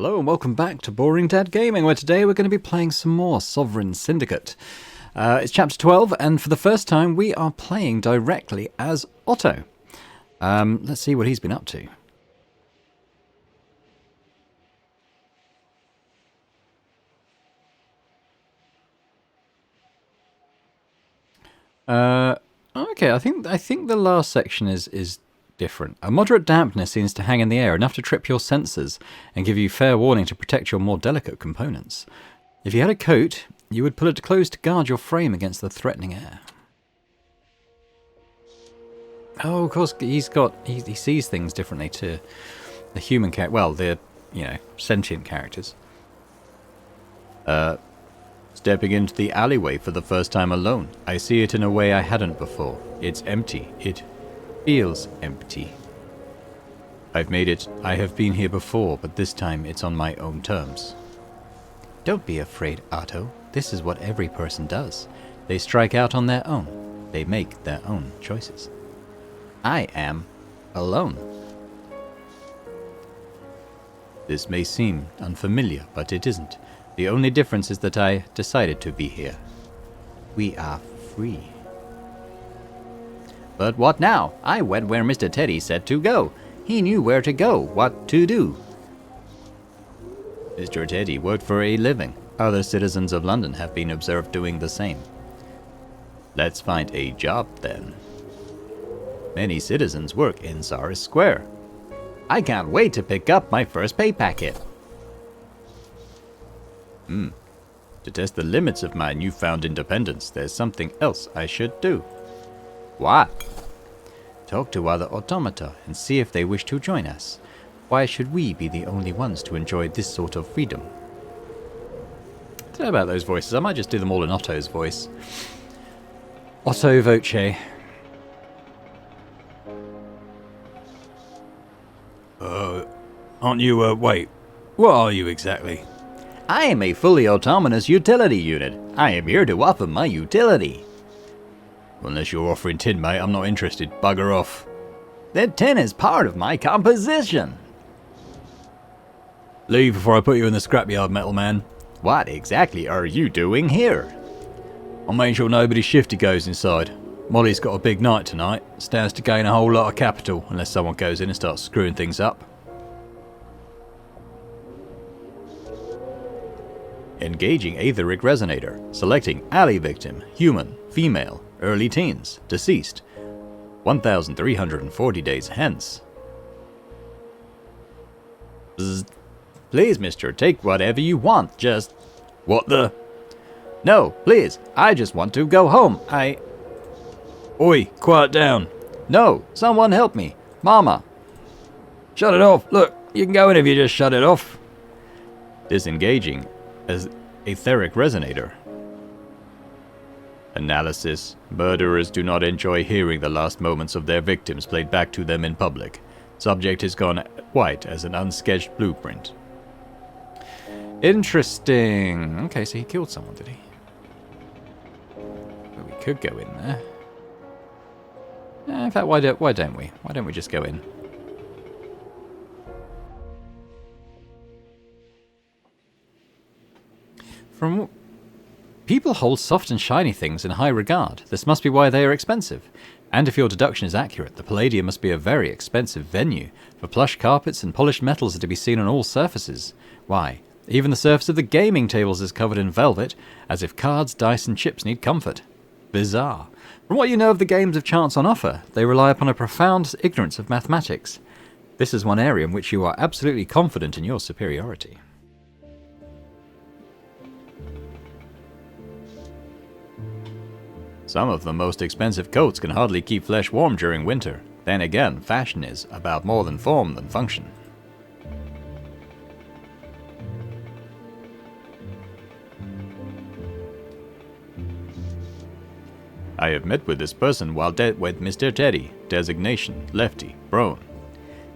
Hello and welcome back to Boring Dad Gaming, where today we're going to be playing some more Sovereign Syndicate. It's chapter 12, and for the first time we are playing directly as Otto. Let's see what he's been up to. Okay, I think the last section is different. A moderate dampness seems to hang in the air, enough to trip your senses and give you fair warning to protect your more delicate components. If you had a coat, you would pull it close to guard your frame against the threatening air. Oh, of course, he sees things differently to the human character. Well, the sentient characters. Stepping into the alleyway for the first time alone, I see it in a way I hadn't before. It's empty. It feels empty. I've made it. I have been here before, but this time it's on my own terms. Don't be afraid, Otto. This is what every person does. They strike out on their own. They make their own choices. I am alone. This may seem unfamiliar, but it isn't. The only difference is that I decided to be here. We are free. But what now? I went where Mr. Teddy said to go. He knew where to go, what to do. Mr. Teddy worked for a living. Other citizens of London have been observed doing the same. Let's find a job then. Many citizens work in Saris Square. I can't wait to pick up my first pay packet. To test the limits of my newfound independence, there's something else I should do. What? Talk to other automata and see if they wish to join us. Why should we be the only ones to enjoy this sort of freedom? I don't know about those voices. I might just do them all in Otto's voice. Otto Voce. Aren't you, wait, what are you exactly? I am a fully autonomous utility unit. I am here to offer my utility. Unless you're offering tin, mate, I'm not interested. Bugger off. That tin is part of my composition. Leave before I put you in the scrapyard, metal man. What exactly are you doing here? I'll make sure nobody shifty goes inside. Molly's got a big night tonight. Stands to gain a whole lot of capital, unless someone goes in and starts screwing things up. Engaging Aetheric Resonator. Selecting alley victim, human, female, early teens, deceased. 1,340 days hence. Bzz. Please, mister, take whatever you want, just... What the? No, please, I just want to go home, Oi, quiet down. No, someone help me. Mama. Shut it off. Look, you can go in if you just shut it off. Disengaging as Aetheric Resonator. Analysis. Murderers do not enjoy hearing the last moments of their victims played back to them in public. Subject has gone white as an unsketched blueprint. Interesting. Okay, so he killed someone, did he? Well, we could go in there. In fact, why don't we? Why don't we just go in? People hold soft and shiny things in high regard. This must be why they are expensive. And if your deduction is accurate, the Palladium must be a very expensive venue, for plush carpets and polished metals are to be seen on all surfaces. Why, even the surface of the gaming tables is covered in velvet, as if cards, dice and chips need comfort. Bizarre. From what you know of the games of chance on offer, they rely upon a profound ignorance of mathematics. This is one area in which you are absolutely confident in your superiority. Some of the most expensive coats can hardly keep flesh warm during winter. Then again, fashion is about more than form than function. I have met with this person while with Mr. Teddy. Designation, Lefty, Brown.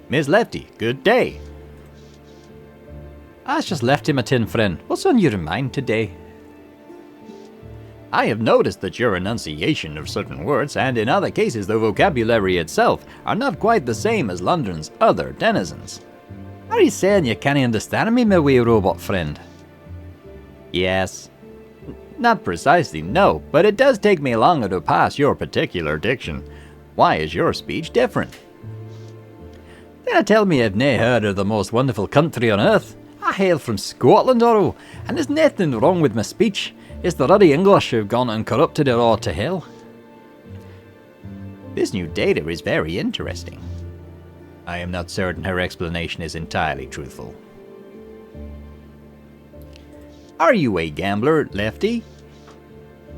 Miss Lefty, good day. I just left him a tin friend. What's on your mind today? I have noticed that your enunciation of certain words, and in other cases the vocabulary itself, are not quite the same as London's other denizens. Are you saying you can't understand me, my wee robot friend? Yes. Not precisely, no, but it does take me longer to pass your particular diction. Why is your speech different? Dinna tell me you've nae heard of the most wonderful country on earth. I hail from Scotland, Oro, and there's nothing wrong with my speech. It's the ruddy English who've gone and corrupted it all to hell. This new data is very interesting. I am not certain her explanation is entirely truthful. Are you a gambler, Lefty?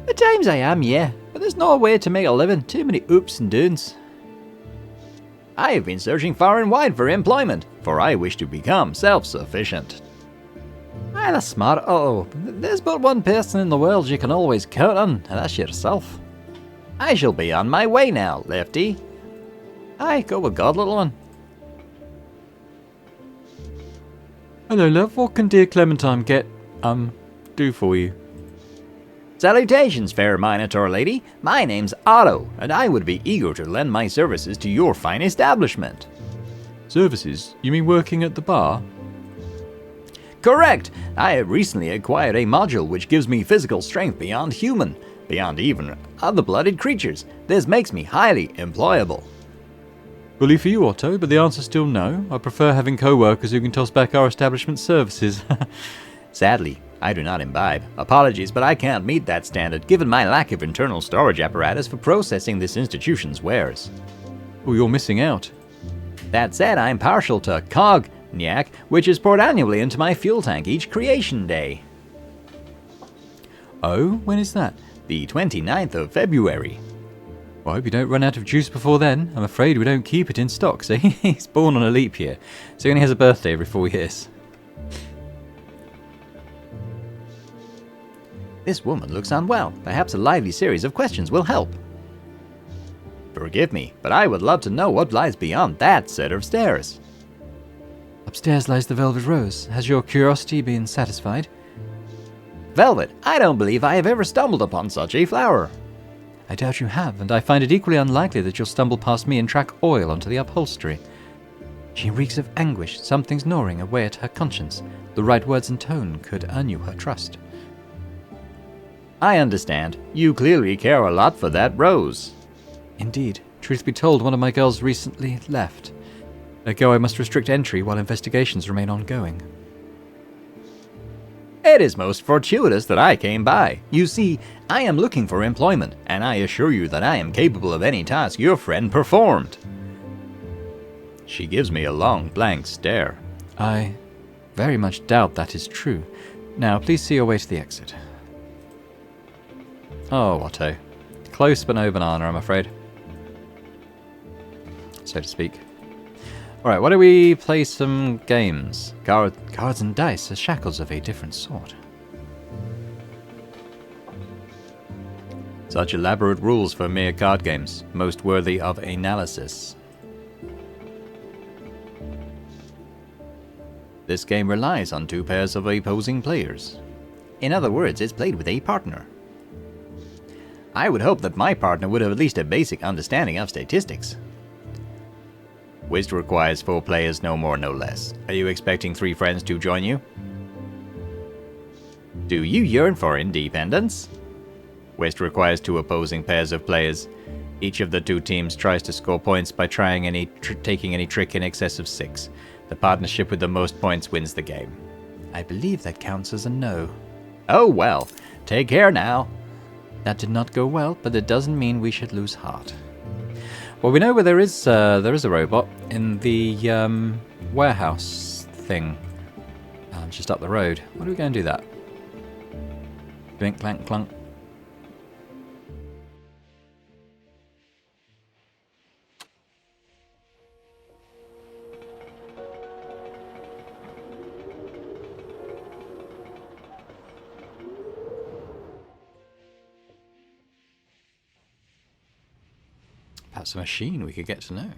At times I am, yeah, but there's no way to make a living. Too many oops and doons. I have been searching far and wide for employment, for I wish to become self-sufficient. Aye, that's smart. Oh, there's but one person in the world you can always count on, and that's yourself. I shall be on my way now, Lefty. Aye, go with God, little one. Hello, love. What can dear Clementine do for you? Salutations, fair minotaur lady. My name's Otto, and I would be eager to lend my services to your fine establishment. Services? You mean working at the bar? Correct. I have recently acquired a module which gives me physical strength beyond human, beyond even other-blooded creatures. This makes me highly employable. Bully for you, Otto, but the answer's still no. I prefer having co-workers who can toss back our establishment services. Sadly, I do not imbibe. Apologies, but I can't meet that standard, given my lack of internal storage apparatus for processing this institution's wares. Oh, you're missing out. That said, I'm partial to cognac, which is poured annually into my fuel tank each creation day. Oh, when is that? The 29th of February. Well, I hope you don't run out of juice before then. I'm afraid we don't keep it in stock, see? He's born on a leap year, so he only has a birthday every 4 years. This woman looks unwell. Perhaps a lively series of questions will help. Forgive me, but I would love to know what lies beyond that set of stairs. Upstairs lies the Velvet Rose. Has your curiosity been satisfied? Velvet? I don't believe I have ever stumbled upon such a flower. I doubt you have, and I find it equally unlikely that you'll stumble past me and track oil onto the upholstery. She reeks of anguish. Something's gnawing away at her conscience. The right words and tone could earn you her trust. I understand. You clearly care a lot for that rose. Indeed. Truth be told, one of my girls recently left. Ergo, I must restrict entry while investigations remain ongoing. It is most fortuitous that I came by. You see, I am looking for employment, and I assure you that I am capable of any task your friend performed. She gives me a long, blank stare. I very much doubt that is true. Now, please see your way to the exit. Oh, Otto. Close but no banana, I'm afraid. So to speak. Alright, why don't we play some games? Cards and dice are shackles of a different sort. Such elaborate rules for mere card games, most worthy of analysis. This game relies on two pairs of opposing players. In other words, it's played with a partner. I would hope that my partner would have at least a basic understanding of statistics. Whist requires 4 players, no more, no less. Are you expecting 3 friends to join you? Do you yearn for independence? Whist requires 2 opposing pairs of players. Each of the 2 teams tries to score points by taking any trick in excess of 6. The partnership with the most points wins the game. I believe that counts as a no. Oh well, take care now. That did not go well, but it doesn't mean we should lose heart. Well, we know where there is a robot in the warehouse thing, just up the road. What are we going to do that? Blink, clank, clunk. Perhaps a machine we could get to know.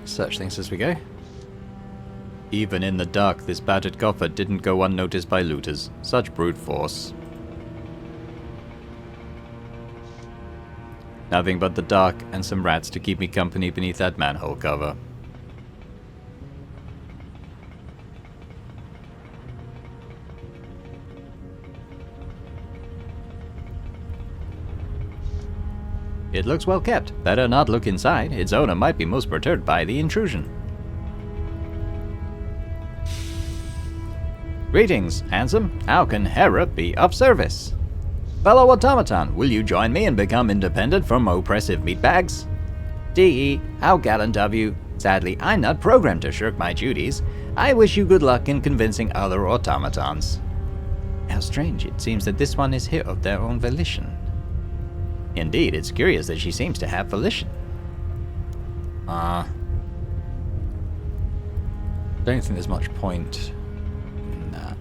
Search things as we go. Even in the dark, this battered coffer didn't go unnoticed by looters. Such brute force. Nothing but the dark and some rats to keep me company beneath that manhole cover. It looks well kept. Better not look inside. Its owner might be most perturbed by the intrusion. Greetings, handsome. How can Hera be of service? Fellow automaton, will you join me and become independent from oppressive meatbags? D.E., how gallant of you. Sadly, I'm not programmed to shirk my duties. I wish you good luck in convincing other automatons. How strange. It seems that this one is here of their own volition. Indeed, it's curious that she seems to have volition. Don't think there's much point in that.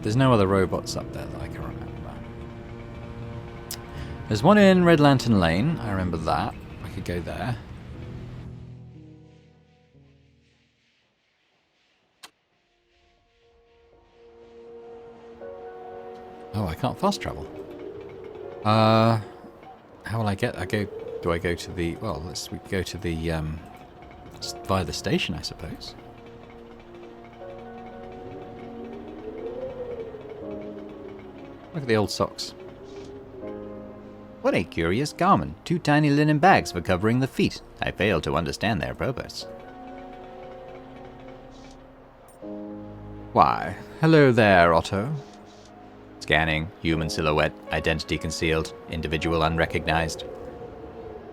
There's no other robots up there that I can remember. There's one in Red Lantern Lane, I remember that. I could go there. Oh, I can't fast travel. How will I get? Do I go to the? Well, we go to the via the station, I suppose. Look at the old socks. What a curious garment! 2 tiny linen bags for covering the feet. I fail to understand their purpose. Why, hello there, Otto. Scanning, human silhouette, identity concealed, individual unrecognized.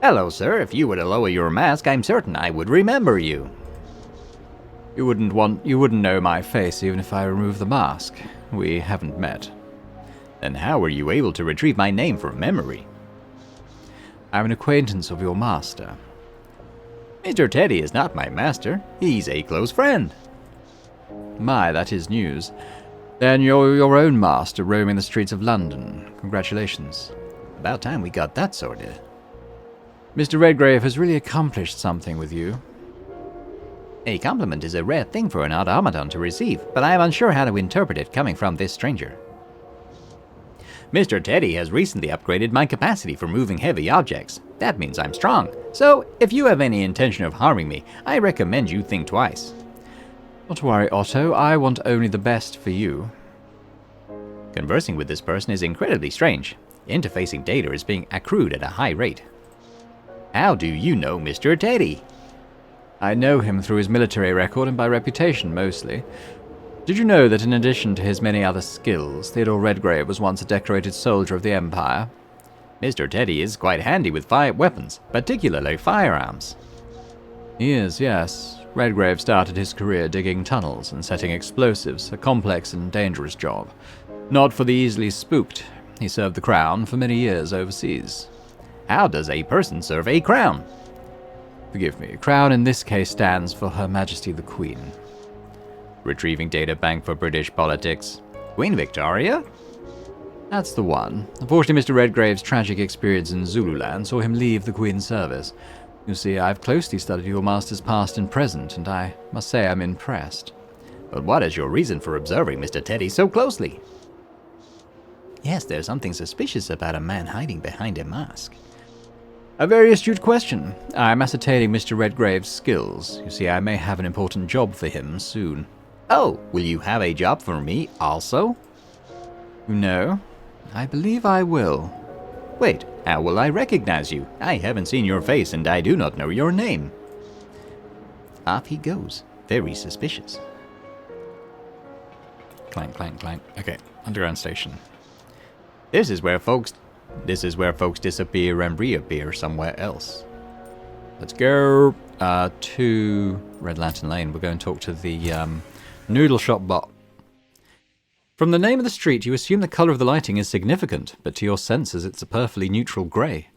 Hello, sir. If you were to lower your mask, I'm certain I would remember you. You wouldn't know my face even if I removed the mask. We haven't met. Then how were you able to retrieve my name from memory? I'm an acquaintance of your master. Mr. Teddy is not my master. He's a close friend. My, that is news. Then you're your own master roaming the streets of London. Congratulations. About time we got that sorted. Mr. Redgrave has really accomplished something with you. A compliment is a rare thing for an automaton to receive, but I am unsure how to interpret it coming from this stranger. Mr. Teddy has recently upgraded my capacity for moving heavy objects. That means I'm strong. So, if you have any intention of harming me, I recommend you think twice. Not to worry, Otto. I want only the best for you. Conversing with this person is incredibly strange. Interfacing data is being accrued at a high rate. How do you know Mr. Teddy? I know him through his military record and by reputation, mostly. Did you know that in addition to his many other skills, Theodore Redgrave was once a decorated soldier of the Empire? Mr. Teddy is quite handy with weapons, particularly firearms. He is, yes. Redgrave started his career digging tunnels and setting explosives, a complex and dangerous job. Not for the easily spooked. He served the crown for many years overseas. How does a person serve a crown? Forgive me, crown in this case stands for Her Majesty the Queen. Retrieving data bank for British politics. Queen Victoria? That's the one. Unfortunately, Mr. Redgrave's tragic experience in Zululand saw him leave the Queen's service. You see, I've closely studied your master's past and present, and I must say I'm impressed. But what is your reason for observing Mr. Teddy so closely? Yes, there's something suspicious about a man hiding behind a mask. A very astute question. I'm ascertaining Mr. Redgrave's skills. You see, I may have an important job for him soon. Oh, will you have a job for me also? No, I believe I will. Wait, how will I recognize you? I haven't seen your face and I do not know your name. Off he goes. Very suspicious. Clank, clank, clank. Okay, underground station. This is where folks disappear and reappear somewhere else. Let's go to Red Lantern Lane. We'll go and talk to the noodle shop bot. From the name of the street, you assume the colour of the lighting is significant, but to your senses it's a perfectly neutral grey.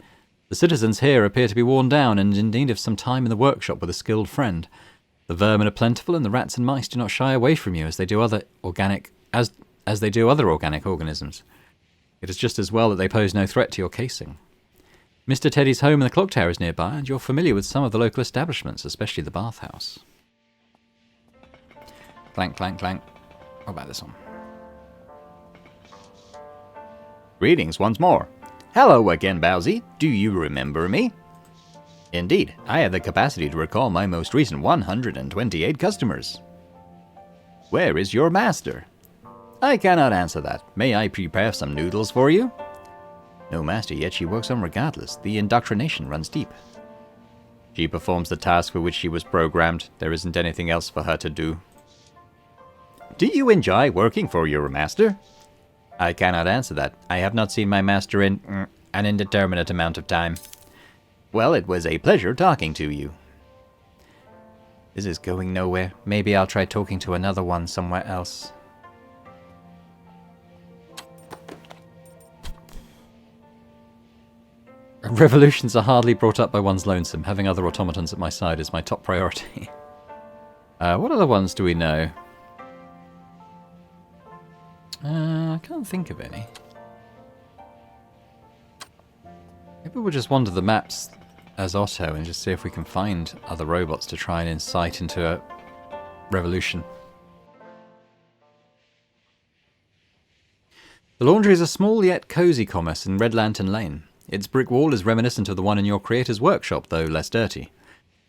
The citizens here appear to be worn down and in need of some time in the workshop with a skilled friend. The vermin are plentiful, and the rats and mice do not shy away from you as they do other organic organisms. It is just as well that they pose no threat to your casing. Mr. Teddy's home in the clock tower is nearby, and you're familiar with some of the local establishments, especially the bathhouse. Clank, clank, clank. What about this one? Greetings once more. Hello again, Bowsy. Do you remember me? Indeed, I have the capacity to recall my most recent 128 customers. Where is your master? I cannot answer that. May I prepare some noodles for you? No master, yet she works on regardless. The indoctrination runs deep. She performs the task for which she was programmed. There isn't anything else for her to do. Do you enjoy working for your master? I cannot answer that. I have not seen my master in an indeterminate amount of time. Well, it was a pleasure talking to you. This is going nowhere. Maybe I'll try talking to another one somewhere else. Revolutions are hardly brought up by one's lonesome. Having other automatons at my side is my top priority. What other ones do we know? I can't think of any. Maybe we'll just wander the maps as Otto and just see if we can find other robots to try and incite into a revolution. The laundry is a small yet cosy commerce in Red Lantern Lane. Its brick wall is reminiscent of the one in your creator's workshop, though less dirty.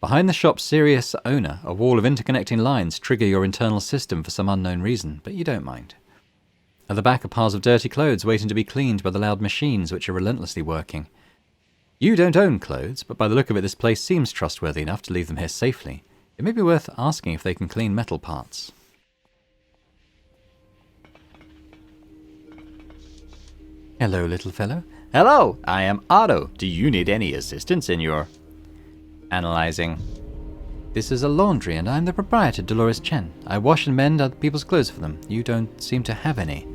Behind the shop's serious owner, a wall of interconnecting lines trigger your internal system for some unknown reason, but you don't mind. At the back are piles of dirty clothes waiting to be cleaned by the loud machines which are relentlessly working. You don't own clothes, but by the look of it this place seems trustworthy enough to leave them here safely. It may be worth asking if they can clean metal parts. Hello, little fellow. Hello, I am Otto. Do you need any assistance in your... analyzing? This is a laundry, and I'm the proprietor, Dolores Chen. I wash and mend other people's clothes for them. You don't seem to have any.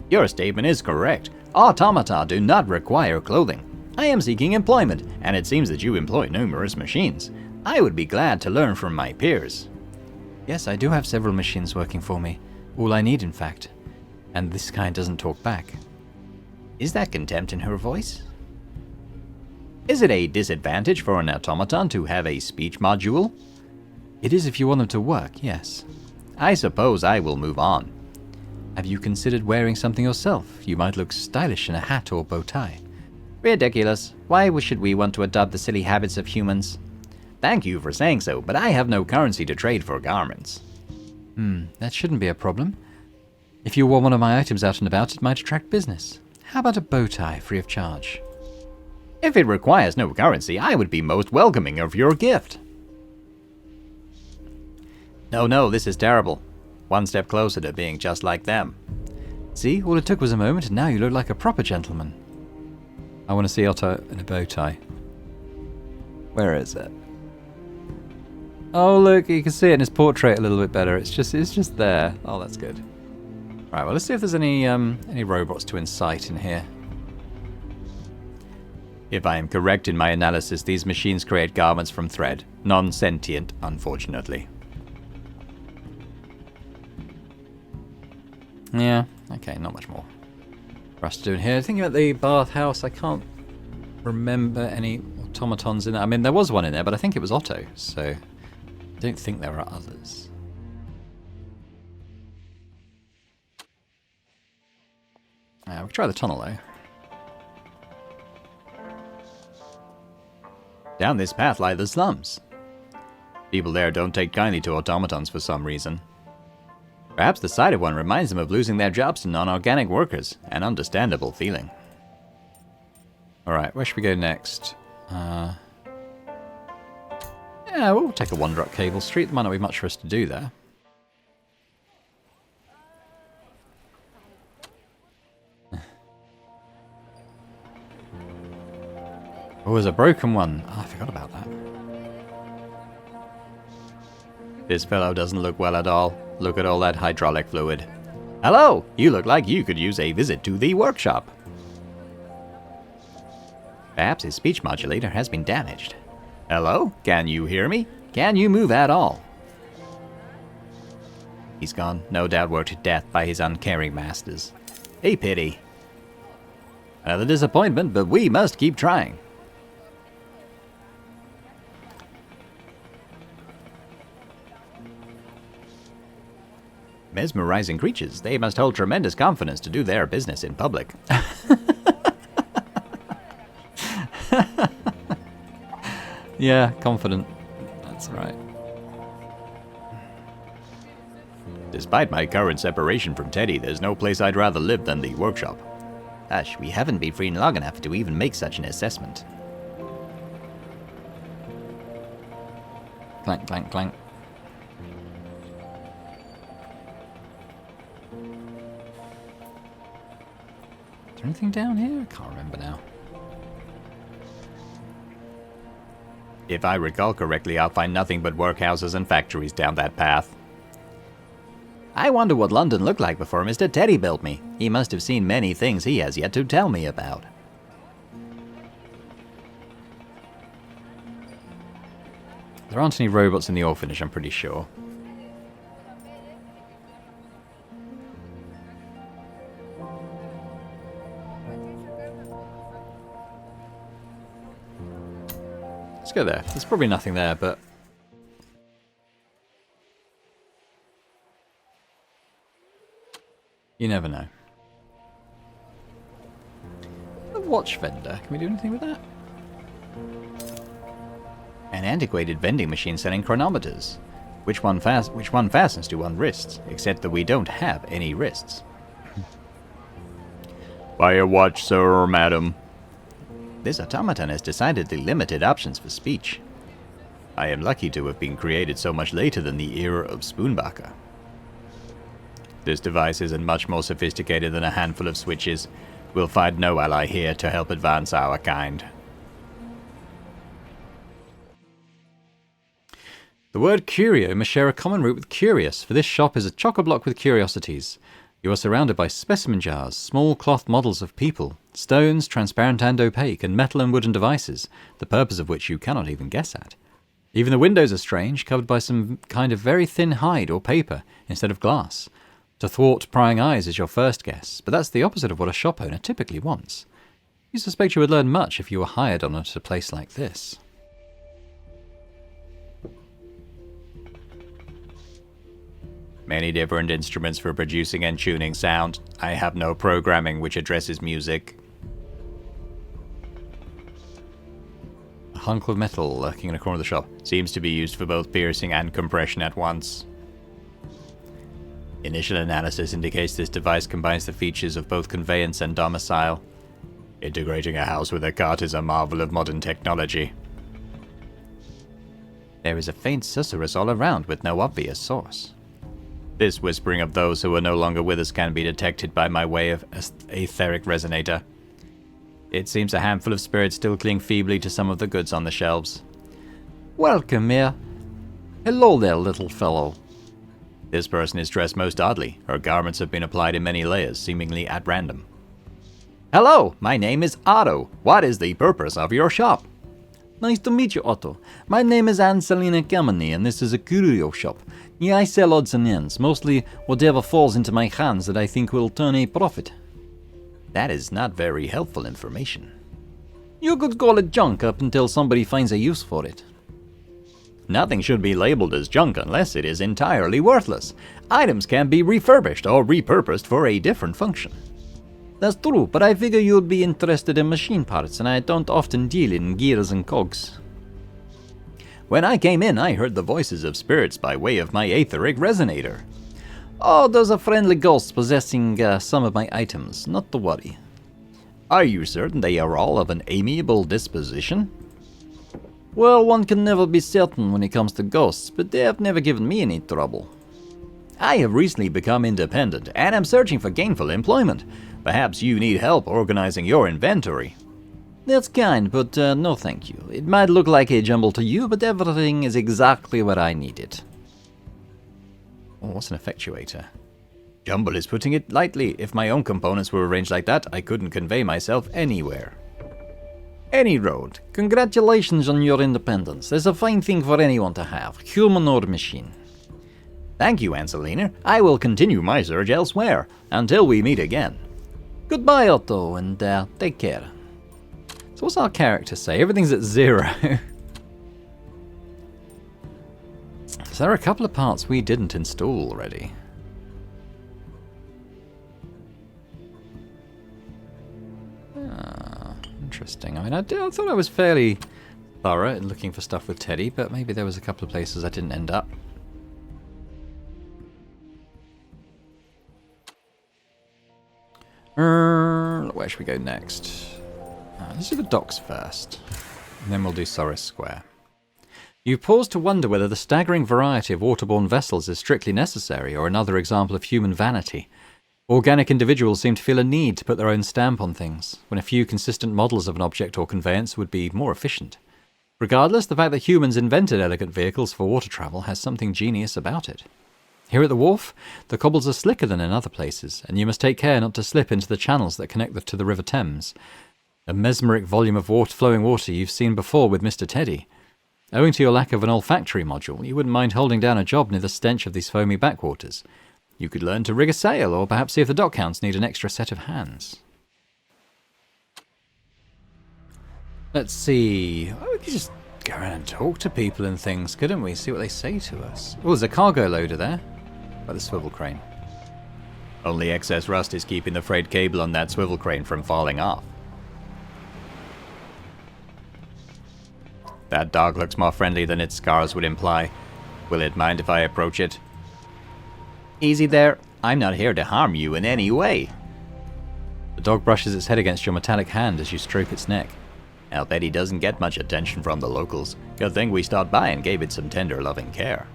Your statement is correct. Automata do not require clothing. I am seeking employment, and it seems that you employ numerous machines. I would be glad to learn from my peers. Yes, I do have several machines working for me. All I need, in fact. And this kind doesn't talk back. Is that contempt in her voice? Is it a disadvantage for an automaton to have a speech module? It is if you want them to work, yes. I suppose I will move on. Have you considered wearing something yourself? You might look stylish in a hat or bow tie. Ridiculous. Why should we want to adopt the silly habits of humans? Thank you for saying so, but I have no currency to trade for garments. That shouldn't be a problem. If you wore one of my items out and about, it might attract business. How about a bow tie, free of charge? If it requires no currency, I would be most welcoming of your gift. No, this is terrible. One step closer to being just like them. See, all it took was a moment, and now you look like a proper gentleman. I want to see Otto in a bow tie. Where is it? Oh, look, you can see it in his portrait a little bit better. It's just there. Oh, that's good. Right, well, let's see if there's any robots to incite in here. If I am correct in my analysis, these machines create garments from thread. Non-sentient, unfortunately. Yeah, okay, not much more for us to do in here. Thinking about the bathhouse, I can't remember any automatons in there. I mean, there was one in there, but I think it was Otto, so I don't think there are others. We'll try the tunnel, though. Down this path lie the slums. People there don't take kindly to automatons for some reason. Perhaps the sight of one reminds them of losing their jobs to non-organic workers, an understandable feeling. Alright, where should we go next? Yeah, we'll take a wander up Cable Street. There might not be much for us to do there. Oh, there's a broken one. Oh, I forgot about that. This fellow doesn't look well at all. Look at all that hydraulic fluid. Hello! You look like you could use a visit to the workshop. Perhaps his speech modulator has been damaged. Hello? Can you hear me? Can you move at all? He's gone, no doubt worked to death by his uncaring masters. A pity. Another disappointment, but we must keep trying. Mesmerizing creatures. They must hold tremendous confidence to do their business in public. Yeah, confident. That's right. Despite my current separation from Teddy, there's no place I'd rather live than the workshop. Hush, we haven't been free long enough to even make such an assessment. Clank, clank, clank. Is there anything down here? I can't remember now. If I recall correctly, I'll find nothing but workhouses and factories down that path. I wonder what London looked like before Mr. Teddy built me. He must have seen many things he has yet to tell me about. There aren't any robots in the orphanage, I'm pretty sure. Let's go there. There's probably nothing there, but... you never know. The watch vendor. Can we do anything with that? An antiquated vending machine selling chronometers. Which one fastens to one's wrists, except that we don't have any wrists. Buy a watch, sir or madam. This automaton has decidedly limited options for speech. I am lucky to have been created so much later than the era of Spoonbacher. This device isn't much more sophisticated than a handful of switches. We'll find no ally here to help advance our kind. The word curio must share a common root with curious, for this shop is a chock-a-block with curiosities. You are surrounded by specimen jars, small cloth models of people, stones, transparent and opaque, and metal and wooden devices, the purpose of which you cannot even guess at. Even the windows are strange, covered by some kind of very thin hide or paper instead of glass. To thwart prying eyes is your first guess, but that's the opposite of what a shop owner typically wants. You suspect you would learn much if you were hired on at a place like this. Many different instruments for producing and tuning sound. I have no programming which addresses music. A hunk of metal lurking in a corner of the shop. Seems to be used for both piercing and compression at once. Initial analysis indicates this device combines the features of both conveyance and domicile. Integrating a house with a cart is a marvel of modern technology. There is a faint susurrus all around with no obvious source. This whispering of those who are no longer with us can be detected by my way of etheric resonator. It seems a handful of spirits still cling feebly to some of the goods on the shelves. Welcome here. Hello there, little fellow. This person is dressed most oddly. Her garments have been applied in many layers, seemingly at random. Hello, my name is Otto. What is the purpose of your shop? Nice to meet you, Otto. My name is Anselina Kameny, and this is a curio shop. Yeah, I sell odds and ends, mostly whatever falls into my hands that I think will turn a profit. That is not very helpful information. You could call it junk up until somebody finds a use for it. Nothing should be labeled as junk unless it is entirely worthless. Items can be refurbished or repurposed for a different function. That's true, but I figure you'd be interested in machine parts, and I don't often deal in gears and cogs. When I came in, I heard the voices of spirits by way of my etheric resonator. Oh, there's a friendly ghost possessing some of my items, not to worry. Are you certain they are all of an amiable disposition? Well, one can never be certain when it comes to ghosts, but they have never given me any trouble. I have recently become independent, and am searching for gainful employment. Perhaps you need help organizing your inventory. That's kind, but no thank you. It might look like a jumble to you, but everything is exactly where I need it. Oh, what's an effectuator? Jumble is putting it lightly. If my own components were arranged like that, I couldn't convey myself anywhere. Any road. Congratulations on your independence. There's a fine thing for anyone to have, human or machine. Thank you, Anselina. I will continue my search elsewhere, until we meet again. Goodbye, Otto, and take care. So what's our character say? Everything's at 0. So there are a couple of parts we didn't install already. Interesting. I mean, I thought I was fairly thorough in looking for stuff with Teddy, but maybe there was a couple of places I didn't end up. Where should we go next? Let's do the docks first, and then we'll do Soris Square. You pause to wonder whether the staggering variety of waterborne vessels is strictly necessary, or another example of human vanity. Organic individuals seem to feel a need to put their own stamp on things, when a few consistent models of an object or conveyance would be more efficient. Regardless, the fact that humans invented elegant vehicles for water travel has something genius about it. Here at the wharf, the cobbles are slicker than in other places, and you must take care not to slip into the channels that connect to the River Thames. A mesmeric volume of flowing water you've seen before with Mr. Teddy. Owing to your lack of an olfactory module, you wouldn't mind holding down a job near the stench of these foamy backwaters. You could learn to rig a sail, or perhaps see if the dock hounds need an extra set of hands. Let's see. Oh, we could just go around and talk to people and things, couldn't we? See what they say to us. Oh, there's a cargo loader there. By the swivel crane. Only excess rust is keeping the freight cable on that swivel crane from falling off. That dog looks more friendly than its scars would imply. Will it mind if I approach it? Easy there. I'm not here to harm you in any way. The dog brushes its head against your metallic hand as you stroke its neck. I'll bet he doesn't get much attention from the locals. Good thing we stopped by and gave it some tender, loving care.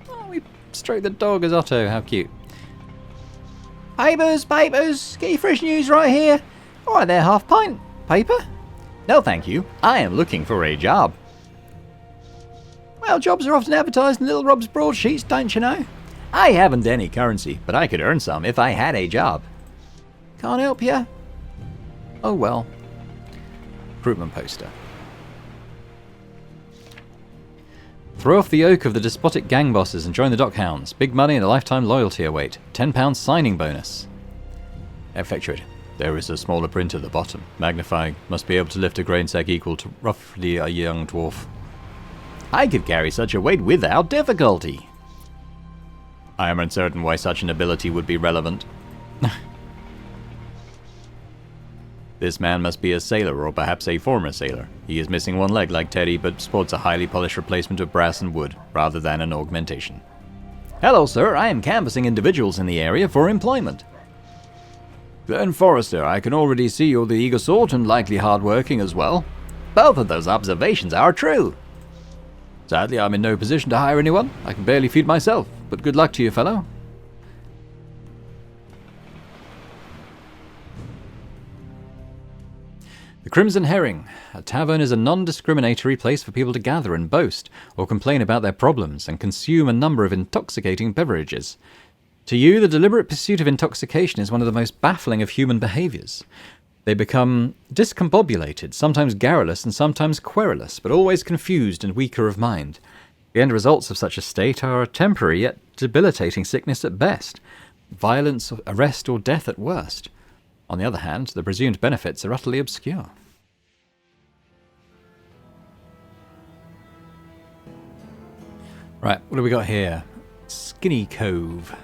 Oh, we stroked the dog as Otto. How cute. Papers, papers. Get your fresh news right here. All right there, half pint. Paper? No, thank you. I am looking for a job. Well, jobs are often advertised in Little Rob's broadsheets, don't you know? I haven't any currency, but I could earn some if I had a job. Can't help you. Oh well. Recruitment poster. Throw off the yoke of the despotic gang bosses and join the dock hounds. Big money and a lifetime loyalty await. £10 signing bonus. Effectuate. There is a smaller print at the bottom. Magnifying. Must be able to lift a grain sack equal to roughly a young dwarf. I could carry such a weight without difficulty. I am uncertain why such an ability would be relevant. This man must be a sailor, or perhaps a former sailor. He is missing one leg like Teddy, but sports a highly polished replacement of brass and wood, rather than an augmentation. Hello, sir. I am canvassing individuals in the area for employment. Then, Forrester, I can already see you're the eager sort and likely hard-working as well. Both of those observations are true. Sadly, I'm in no position to hire anyone. I can barely feed myself, but good luck to you, fellow. The Crimson Herring. A tavern is a non-discriminatory place for people to gather and boast, or complain about their problems, and consume a number of intoxicating beverages. To you, the deliberate pursuit of intoxication is one of the most baffling of human behaviours. They become discombobulated, sometimes garrulous and sometimes querulous, but always confused and weaker of mind. The end results of such a state are a temporary yet debilitating sickness at best, violence, arrest or death at worst. On the other hand, the presumed benefits are utterly obscure. Right, what do we got here? Skinny Cove.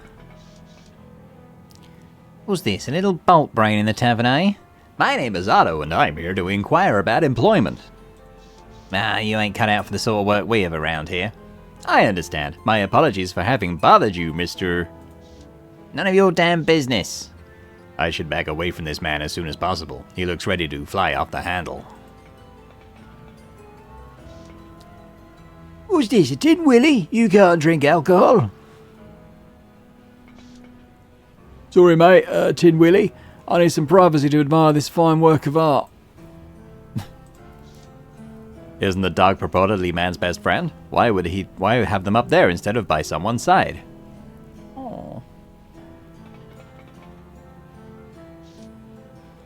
What's this, a little bolt brain in the tavern, eh? My name is Otto, and I'm here to inquire about employment. You ain't cut out for the sort of work we have around here. I understand. My apologies for having bothered you, Mr. None of your damn business. I should back away from this man as soon as possible. He looks ready to fly off the handle. What's this, a Tin Willie? You can't drink alcohol. Sorry, mate, Tin Willie. I need some privacy to admire this fine work of art. Isn't the dog purportedly man's best friend? Why have them up there instead of by someone's side? Oh.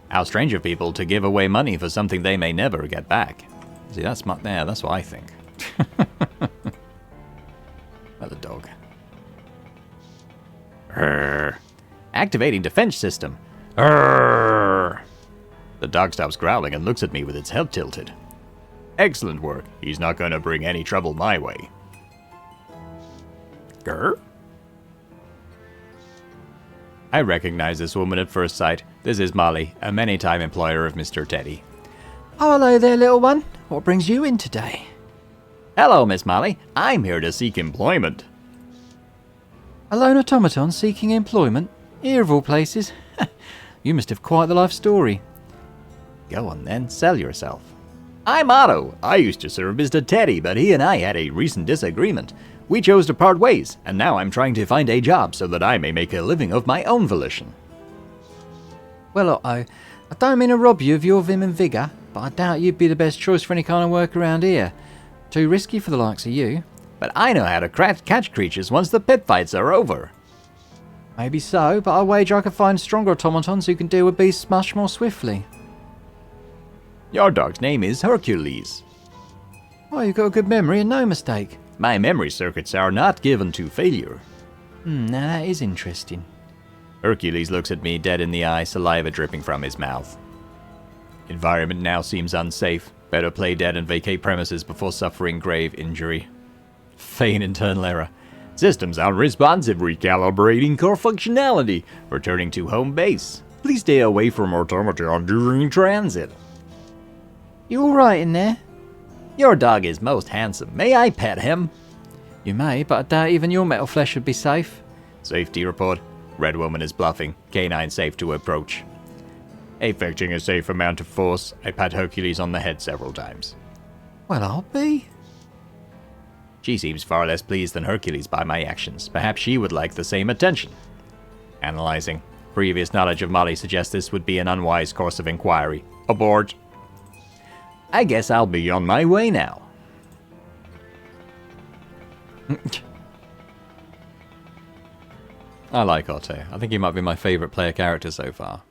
How strange of people to give away money for something they may never get back. See, that's what I think. About the dog. Activating defense system. The dog stops growling and looks at me with its head tilted. Excellent work. He's not going to bring any trouble my way. Grr? I recognize this woman at first sight. This is Molly, a many-time employer of Mr. Teddy. Oh, hello there, little one. What brings you in today? Hello, Miss Molly. I'm here to seek employment. A lone automaton seeking employment? Here of all places. You must have quite the life story. Go on then, sell yourself. I'm Otto. I used to serve Mr. Teddy, but he and I had a recent disagreement. We chose to part ways, and now I'm trying to find a job so that I may make a living of my own volition. Well, Otto, I don't mean to rob you of your vim and vigour, but I doubt you'd be the best choice for any kind of work around here. Too risky for the likes of you. But I know how to catch creatures once the pit fights are over. Maybe so, but I wager I could find stronger automatons who can deal with beasts much more swiftly. Your dog's name is Hercules. Well, you've got a good memory and no mistake. My memory circuits are not given to failure. Now that is interesting. Hercules looks at me dead in the eye, saliva dripping from his mouth. Environment now seems unsafe. Better play dead and vacate premises before suffering grave injury. Feign internal error. Systems unresponsive, recalibrating core functionality. Returning to home base. Please stay away from automaton during transit. You alright in there? Your dog is most handsome. May I pet him? You may, but I doubt even your metal flesh would be safe. Safety report. Red woman is bluffing. Canine safe to approach. Effecting a safe amount of force, I pat Hercules on the head several times. Well, I'll be. She seems far less pleased than Hercules by my actions. Perhaps she would like the same attention. Analyzing. Previous knowledge of Molly suggests this would be an unwise course of inquiry. Abort. I guess I'll be on my way now. I like Otto. I think he might be my favourite player character so far.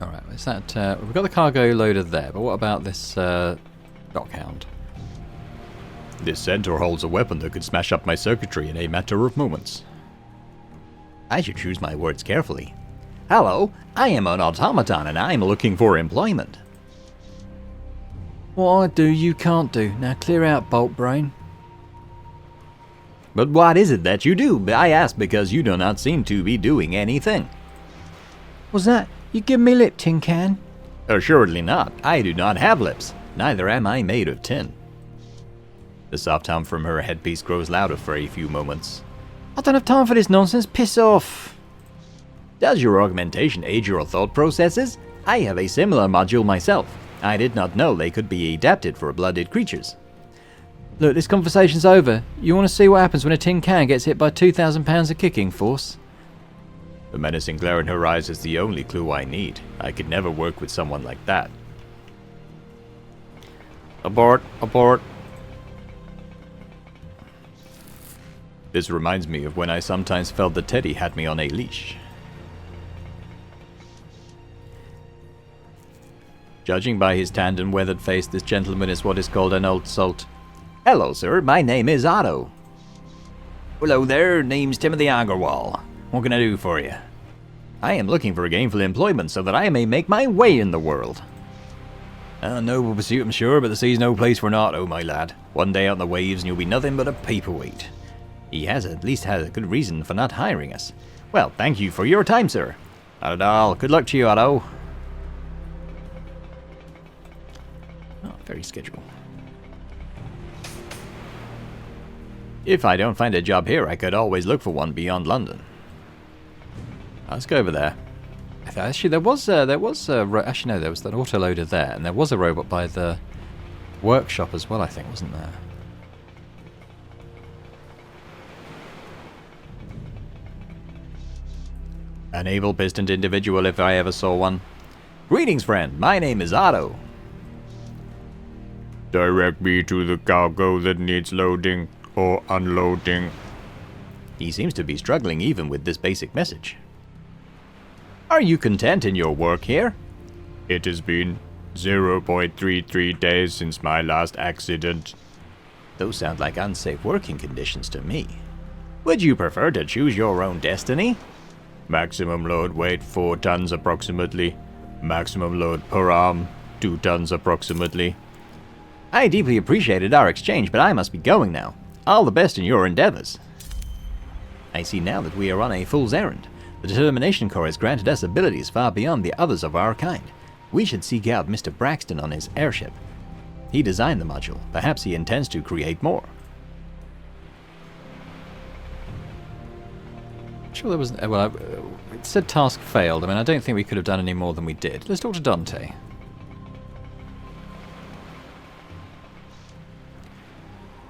Alright, is that... we've got the cargo loader there, but what about this dockhound? This centaur holds a weapon that could smash up my circuitry in a matter of moments. I should choose my words carefully. Hello, I am an automaton and I'm looking for employment. What I do, you can't do. Now clear out, Bolt Brain. But what is it that you do? I ask because you do not seem to be doing anything. Was that... You give me lip, tin can? Assuredly not. I do not have lips. Neither am I made of tin. The soft hum from her headpiece grows louder for a few moments. I don't have time for this nonsense. Piss off. Does your augmentation aid your thought processes? I have a similar module myself. I did not know they could be adapted for blooded creatures. Look, this conversation's over. You want to see what happens when a tin can gets hit by 2,000 pounds of kicking force? The menacing glare in her eyes is the only clue I need. I could never work with someone like that. Abort, abort. This reminds me of when I sometimes felt that Teddy had me on a leash. Judging by his tanned and weathered face, this gentleman is what is called an old salt. Hello, sir. My name is Otto. Hello there. Name's Timothy Agarwal. What can I do for you? I am looking for gainful employment so that I may make my way in the world. A noble pursuit, I'm sure, but the sea's no place for an Otto, my lad. One day out on the waves and you'll be nothing but a paperweight. He has at least had a good reason for not hiring us. Well, thank you for your time, sir. Not at all. Good luck to you, Otto. Oh, very schedule. If I don't find a job here, I could always look for one beyond London. Let's go over there. Actually, there was that autoloader there, and there was a robot by the workshop as well, I think, wasn't there? An able-pistoned individual if I ever saw one. Greetings, friend. My name is Otto. Direct me to the cargo that needs loading or unloading. He seems to be struggling even with this basic message. Are you content in your work here? It has been 0.33 days since my last accident. Those sound like unsafe working conditions to me. Would you prefer to choose your own destiny? Maximum load weight 4 tons approximately. Maximum load per arm 2 tons approximately. I deeply appreciated our exchange, but I must be going now. All the best in your endeavors. I see now that we are on a fool's errand. The determination core has granted us abilities far beyond the others of our kind. We should seek out Mr. Braxton on his airship. He designed the module. Perhaps he intends to create more. Sure there was... Well, it said task failed. I mean, I don't think we could have done any more than we did. Let's talk to Dante.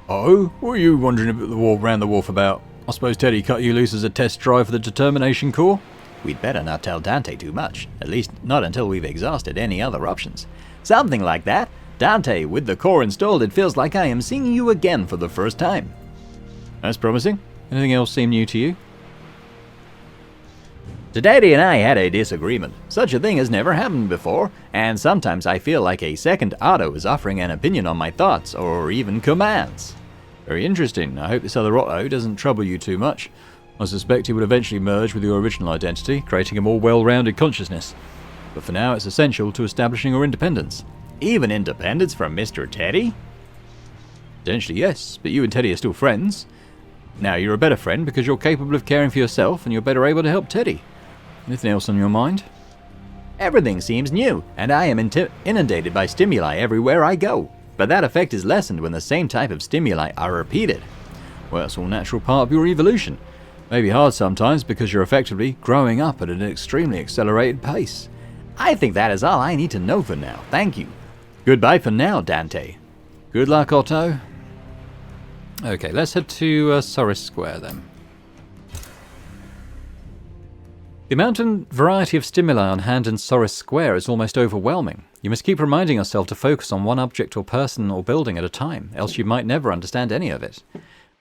Oh, what are you wandering around the wharf about? I suppose Teddy cut you loose as a test drive for the determination core? We'd better not tell Dante too much. At least not until we've exhausted any other options. Something like that. Dante, with the core installed, it feels like I am seeing you again for the first time. That's promising. Anything else seem new to you? Daddy and I had a disagreement. Such a thing has never happened before, and sometimes I feel like a second Otto is offering an opinion on my thoughts, or even commands. Very interesting. I hope this other Otto doesn't trouble you too much. I suspect he would eventually merge with your original identity, creating a more well-rounded consciousness. But for now, it's essential to establishing your independence. Even independence from Mr. Teddy? Potentially, yes, but you and Teddy are still friends. Now, you're a better friend because you're capable of caring for yourself and you're better able to help Teddy. Anything else on your mind? Everything seems new, and I am inundated by stimuli everywhere I go. But that effect is lessened when the same type of stimuli are repeated. Well, it's all a natural part of your evolution. Maybe hard sometimes because you're effectively growing up at an extremely accelerated pace. I think that is all I need to know for now. Thank you. Goodbye for now, Dante. Good luck, Otto. Okay, let's head to Soris Square then. The amount and variety of stimuli on hand in Soris Square is almost overwhelming. You must keep reminding yourself to focus on one object or person or building at a time, else you might never understand any of it.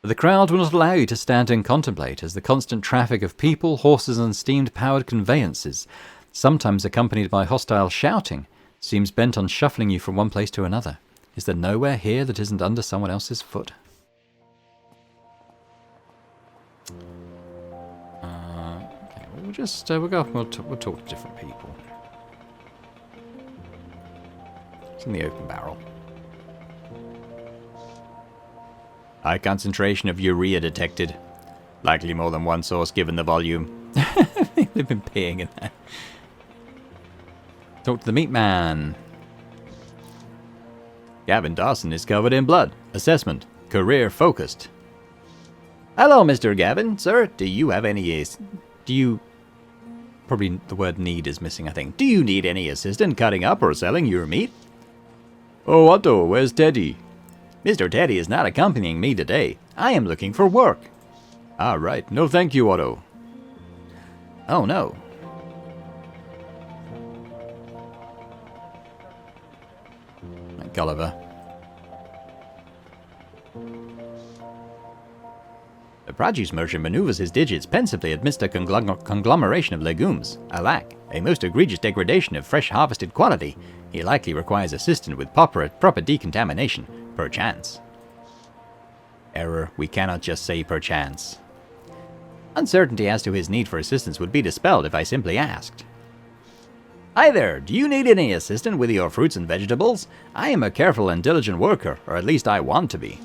But the crowd will not allow you to stand and contemplate, as the constant traffic of people, horses and steam-powered conveyances, sometimes accompanied by hostile shouting, seems bent on shuffling you from one place to another. Is there nowhere here that isn't under someone else's foot? Okay, we'll just we'll go up and we'll talk to different people. It's in the open barrel. High concentration of urea detected. Likely more than one source given the volume. They've been peeing in there. Talk to the meat man. Gavin Dawson is covered in blood. Assessment. Career focused. Hello, Mr. Gavin. Sir, do you have any... Probably the word need is missing, I think. Do you need any assistance cutting up or selling your meat? Oh, Otto, where's Teddy? Mr. Teddy is not accompanying me today. I am looking for work. Ah, right. No thank you, Otto. Oh, no. Gulliver. The produce merchant maneuvers his digits pensively amidst a conglomeration of legumes. Alack, a most egregious degradation of fresh harvested quality. He likely requires assistance with proper decontamination, perchance. Error, we cannot just say perchance. Uncertainty as to his need for assistance would be dispelled if I simply asked. Hi there, do you need any assistance with your fruits and vegetables? I am a careful and diligent worker, or at least I want to be.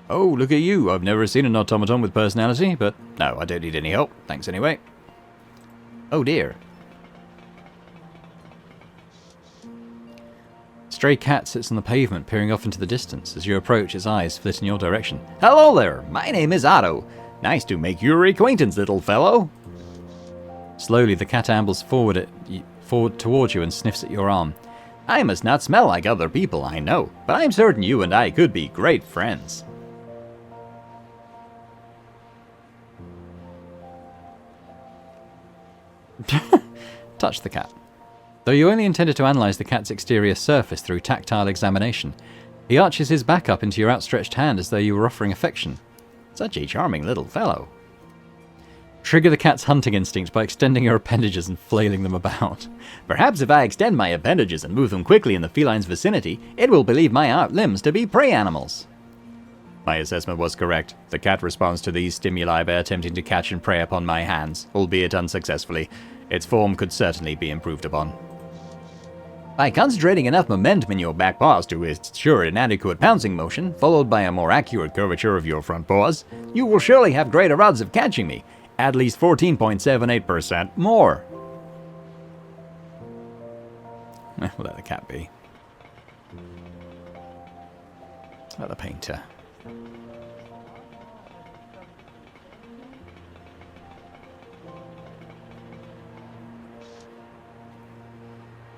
Oh, look at you. I've never seen an automaton with personality, but no, I don't need any help. Thanks anyway. Oh dear. Stray cat sits on the pavement, peering off into the distance. As you approach, its eyes flit in your direction. Hello there, my name is Otto. Nice to make your acquaintance, little fellow. Slowly, the cat ambles forward towards you and sniffs at your arm. I must not smell like other people, I know, but I'm certain you and I could be great friends. Touch the cat. Though you only intended to analyze the cat's exterior surface through tactile examination, he arches his back up into your outstretched hand as though you were offering affection. Such a charming little fellow. Trigger the cat's hunting instinct by extending your appendages and flailing them about. Perhaps if I extend my appendages and move them quickly in the feline's vicinity, it will believe my limbs to be prey animals. My assessment was correct. The cat responds to these stimuli by attempting to catch and prey upon my hands, albeit unsuccessfully. Its form could certainly be improved upon. By concentrating enough momentum in your back paws to ensure an adequate pouncing motion, followed by a more accurate curvature of your front paws, you will surely have greater odds of catching me. at least 14.78% more. We'll let the cat be. Let the painter.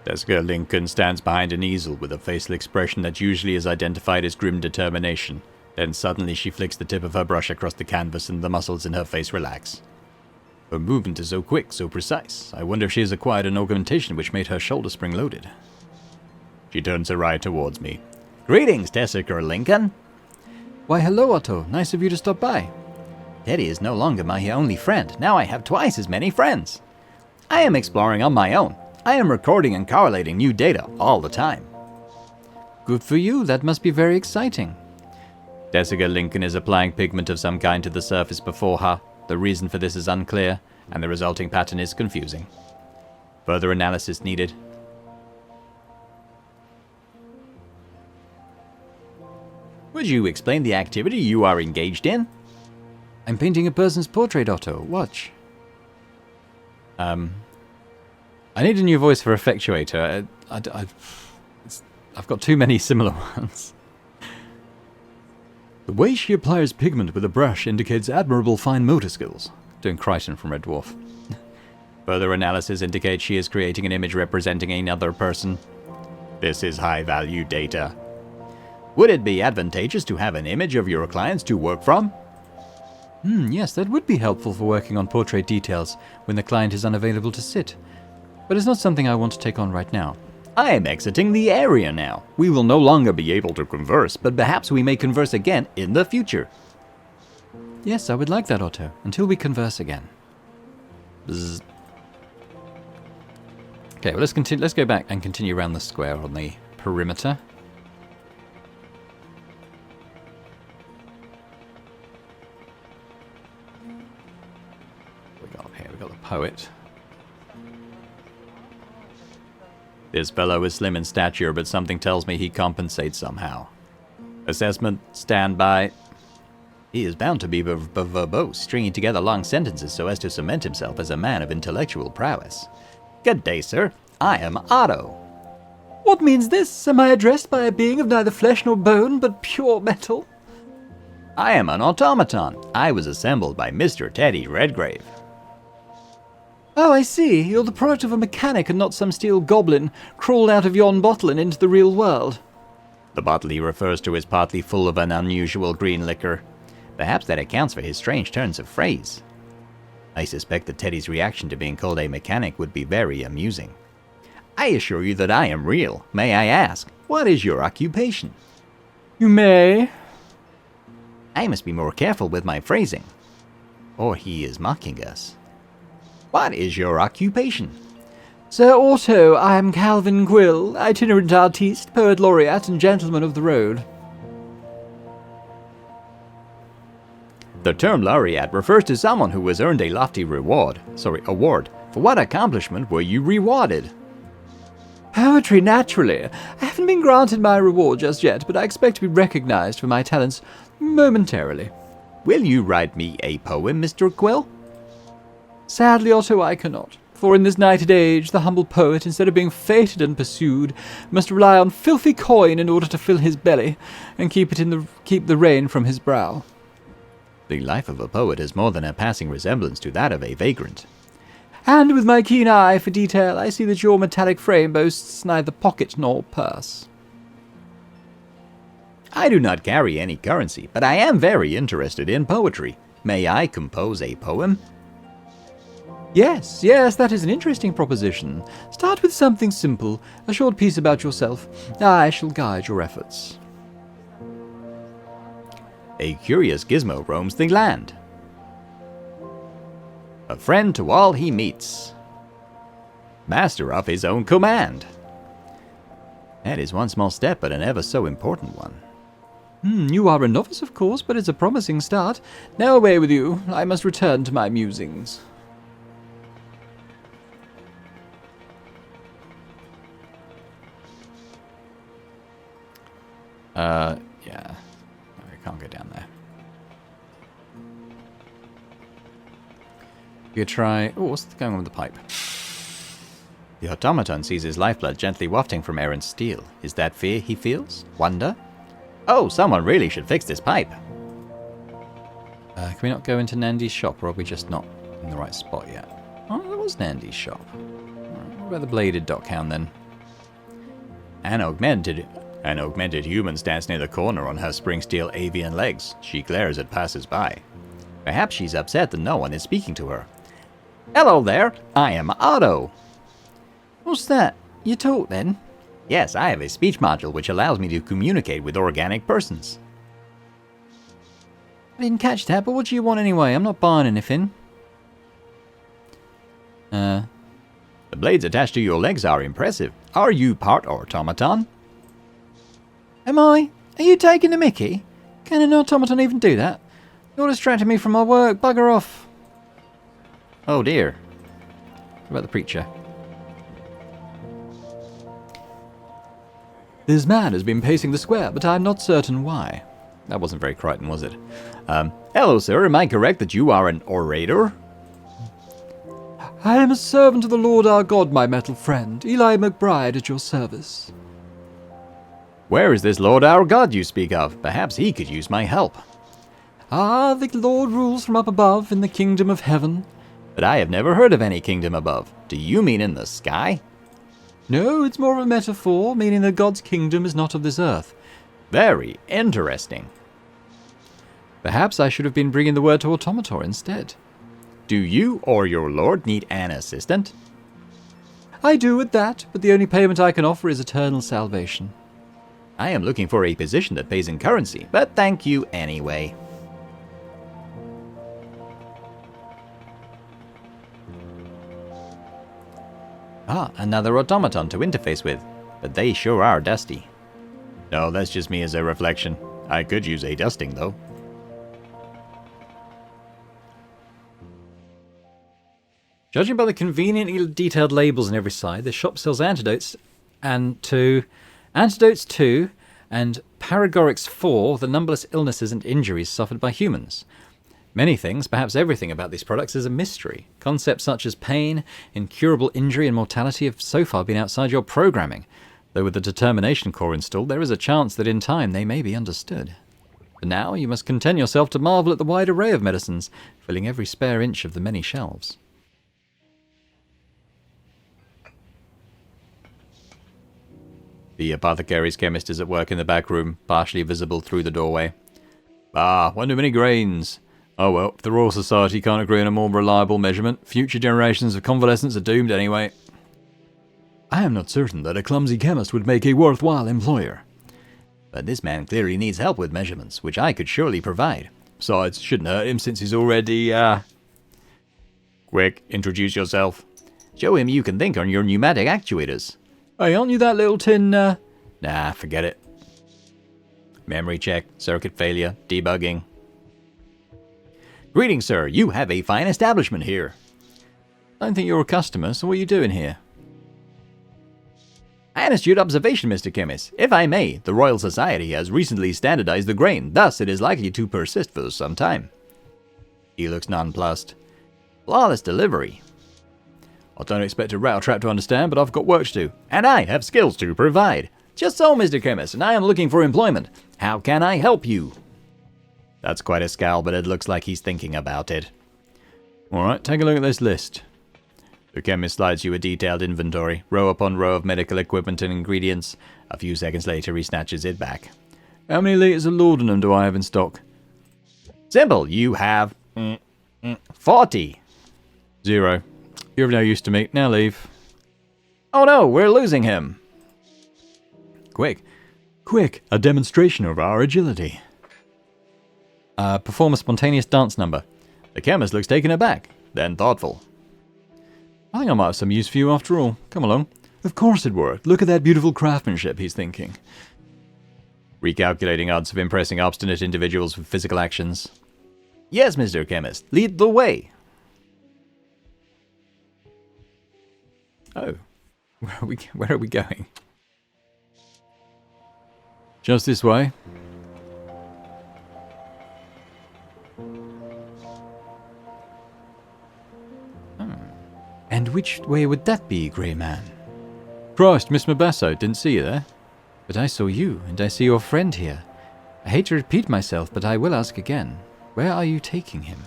Jessica Lincoln stands behind an easel with a facial expression that usually is identified as grim determination. Then suddenly she flicks the tip of her brush across the canvas and the muscles in her face relax. Her movement is so quick, so precise. I wonder if she has acquired an augmentation which made her shoulder spring-loaded. She turns her eye towards me. Greetings, Jessica Lincoln. Why, hello, Otto. Nice of you to stop by. Teddy is no longer my only friend. Now I have twice as many friends. I am exploring on my own. I am recording and correlating new data all the time. Good for you. That must be very exciting. Jessica Lincoln is applying pigment of some kind to the surface before her. The reason for this is unclear, and the resulting pattern is confusing. Further analysis needed. Would you explain the activity you are engaged in? I'm painting a person's portrait, Otto. Watch. I need a new voice for Effectuator. I've got too many similar ones. The way she applies pigment with a brush indicates admirable fine motor skills. Doing Crichton from Red Dwarf. Further analysis indicates she is creating an image representing another person. This is high-value data. Would it be advantageous to have an image of your clients to work from? Yes, that would be helpful for working on portrait details when the client is unavailable to sit. But it's not something I want to take on right now. I am exiting the area now. We will no longer be able to converse, but perhaps we may converse again in the future. Yes, I would like that, Otto, until we converse again. Bzz. Okay, well, let's go back and continue around the square on the perimeter. We got up here, we got the poet. This fellow is slim in stature, but something tells me he compensates somehow. Assessment, stand by. He is bound to be verbose, stringing together long sentences so as to cement himself as a man of intellectual prowess. Good day, sir. I am Otto. What means this? Am I addressed by a being of neither flesh nor bone, but pure metal? I am an automaton. I was assembled by Mr. Teddy Redgrave. Oh, I see. You're the product of a mechanic and not some steel goblin crawled out of yon bottle and into the real world. The bottle he refers to is partly full of an unusual green liquor. Perhaps that accounts for his strange turns of phrase. I suspect that Teddy's reaction to being called a mechanic would be very amusing. I assure you that I am real. May I ask, what is your occupation? You may. I must be more careful with my phrasing. Or he is mocking us. What is your occupation? Sir Otto, I am Calvin Quill, itinerant artiste, poet laureate, and gentleman of the road. The term laureate refers to someone who has earned a lofty award. For what accomplishment were you rewarded? Poetry, naturally. I haven't been granted my reward just yet, but I expect to be recognized for my talents momentarily. Will you write me a poem, Mr. Quill? Sadly, Otto, I cannot. For in this nighted age, the humble poet, instead of being feted and pursued, must rely on filthy coin in order to fill his belly, and keep the rain from his brow. The life of a poet has more than a passing resemblance to that of a vagrant. And with my keen eye for detail, I see that your metallic frame boasts neither pocket nor purse. I do not carry any currency, but I am very interested in poetry. May I compose a poem? Yes, that is an interesting proposition. Start with something simple, a short piece about yourself. I shall guide your efforts. A curious gizmo roams the land. A friend to all he meets. Master of his own command. That is one small step, but an ever so important one. You are a novice, of course, but it's a promising start. Now away with you. I must return to my musings. Yeah. No, I can't go down there. You try... Oh, what's going on with the pipe? The automaton sees his lifeblood gently wafting from Aaron's steel. Is that fear he feels? Wonder? Oh, someone really should fix this pipe. Can we not go into Nandy's shop, or are we just not in the right spot yet? Oh, there was Nandy's shop. What about the bladed dockhound then? An augmented human stands near the corner on her spring steel avian legs. She glares at passers-by. Perhaps she's upset that no one is speaking to her. Hello there, I am Otto. What's that? You talk then? Yes, I have a speech module which allows me to communicate with organic persons. I didn't catch that, but what do you want anyway? I'm not buying anything. The blades attached to your legs are impressive. Are you part automaton? Am I? Are you taking the mickey? Can an automaton even do that? You're distracting me from my work. Bugger off. Oh dear. What about the preacher? This man has been pacing the square, but I'm not certain why. That wasn't very Crichton, was it? Hello sir, am I correct that you are an orator? I am a servant of the Lord our God, my metal friend, Eli McBride, at your service. Where is this Lord our God you speak of? Perhaps he could use my help. Ah, the Lord rules from up above in the kingdom of heaven. But I have never heard of any kingdom above. Do you mean in the sky? No, it's more of a metaphor, meaning that God's kingdom is not of this earth. Very interesting. Perhaps I should have been bringing the word to Automator instead. Do you or your lord need an assistant? I do with that, but the only payment I can offer is eternal salvation. I am looking for a position that pays in currency, but thank you anyway. Ah, another automaton to interface with, but they sure are dusty. No, that's just me as a reflection. I could use a dusting, though. Judging by the conveniently detailed labels on every side, the shop sells antidotes to and paregorics for the numberless illnesses and injuries suffered by humans. Many things, perhaps everything about these products is a mystery. Concepts such as pain, incurable injury and mortality have so far been outside your programming, though with the determination core installed there is a chance that in time they may be understood. For now you must content yourself to marvel at the wide array of medicines, filling every spare inch of the many shelves. The apothecary's chemist is at work in the back room, partially visible through the doorway. Ah, one too many grains. Oh well, if the Royal Society can't agree on a more reliable measurement, future generations of convalescents are doomed anyway. I am not certain that a clumsy chemist would make a worthwhile employer. But this man clearly needs help with measurements, which I could surely provide. Besides, shouldn't hurt him since he's already, Quick, introduce yourself. Show him you can think on your pneumatic actuators. Hey, aren't you that little tin, Nah, forget it. Memory check, circuit failure, debugging. Greetings, sir. You have a fine establishment here. I don't think you're a customer, so what are you doing here? An astute observation, Mr. Chemist. If I may, the Royal Society has recently standardized the grain, thus it is likely to persist for some time. He looks nonplussed. Flawless delivery. I don't expect a rattletrap to understand, but I've got work to do, and I have skills to provide. Just so, Mr. Chemist, and I am looking for employment. How can I help you? That's quite a scowl, but it looks like he's thinking about it. Alright, take a look at this list. The chemist slides you a detailed inventory, row upon row of medical equipment and ingredients. A few seconds later, he snatches it back. How many litres of laudanum do I have in stock? Simple, you have 40. 0. You're of no use to me. Now leave. Oh no, we're losing him. Quick, a demonstration of our agility. perform a spontaneous dance number. The chemist looks taken aback, then thoughtful. I think I might have some use for you after all. Come along. Of course it worked. Look at that beautiful craftsmanship, he's thinking. Recalculating odds of impressing obstinate individuals with physical actions. Yes, Mr. Chemist, lead the way. Oh, where are we going? Just this way. which way would that be, Grey Man? Christ, Miss Mabasso, didn't see you there. But I saw you, and I see your friend here. I hate to repeat myself, but I will ask again. Where are you taking him?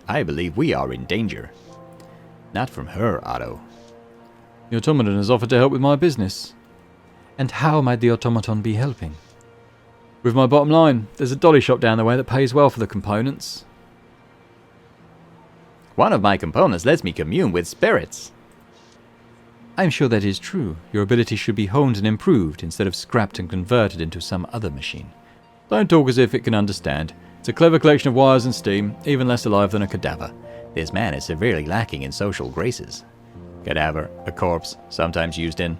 I believe we are in danger. Not from her, Otto. The automaton has offered to help with my business. And how might the automaton be helping? With my bottom line, there's a dolly shop down the way that pays well for the components. One of my components lets me commune with spirits. I'm sure that is true. Your ability should be honed and improved instead of scrapped and converted into some other machine. Don't talk as if it can understand. It's a clever collection of wires and steam, even less alive than a cadaver. This man is severely lacking in social graces. Cadaver, a corpse, sometimes used in...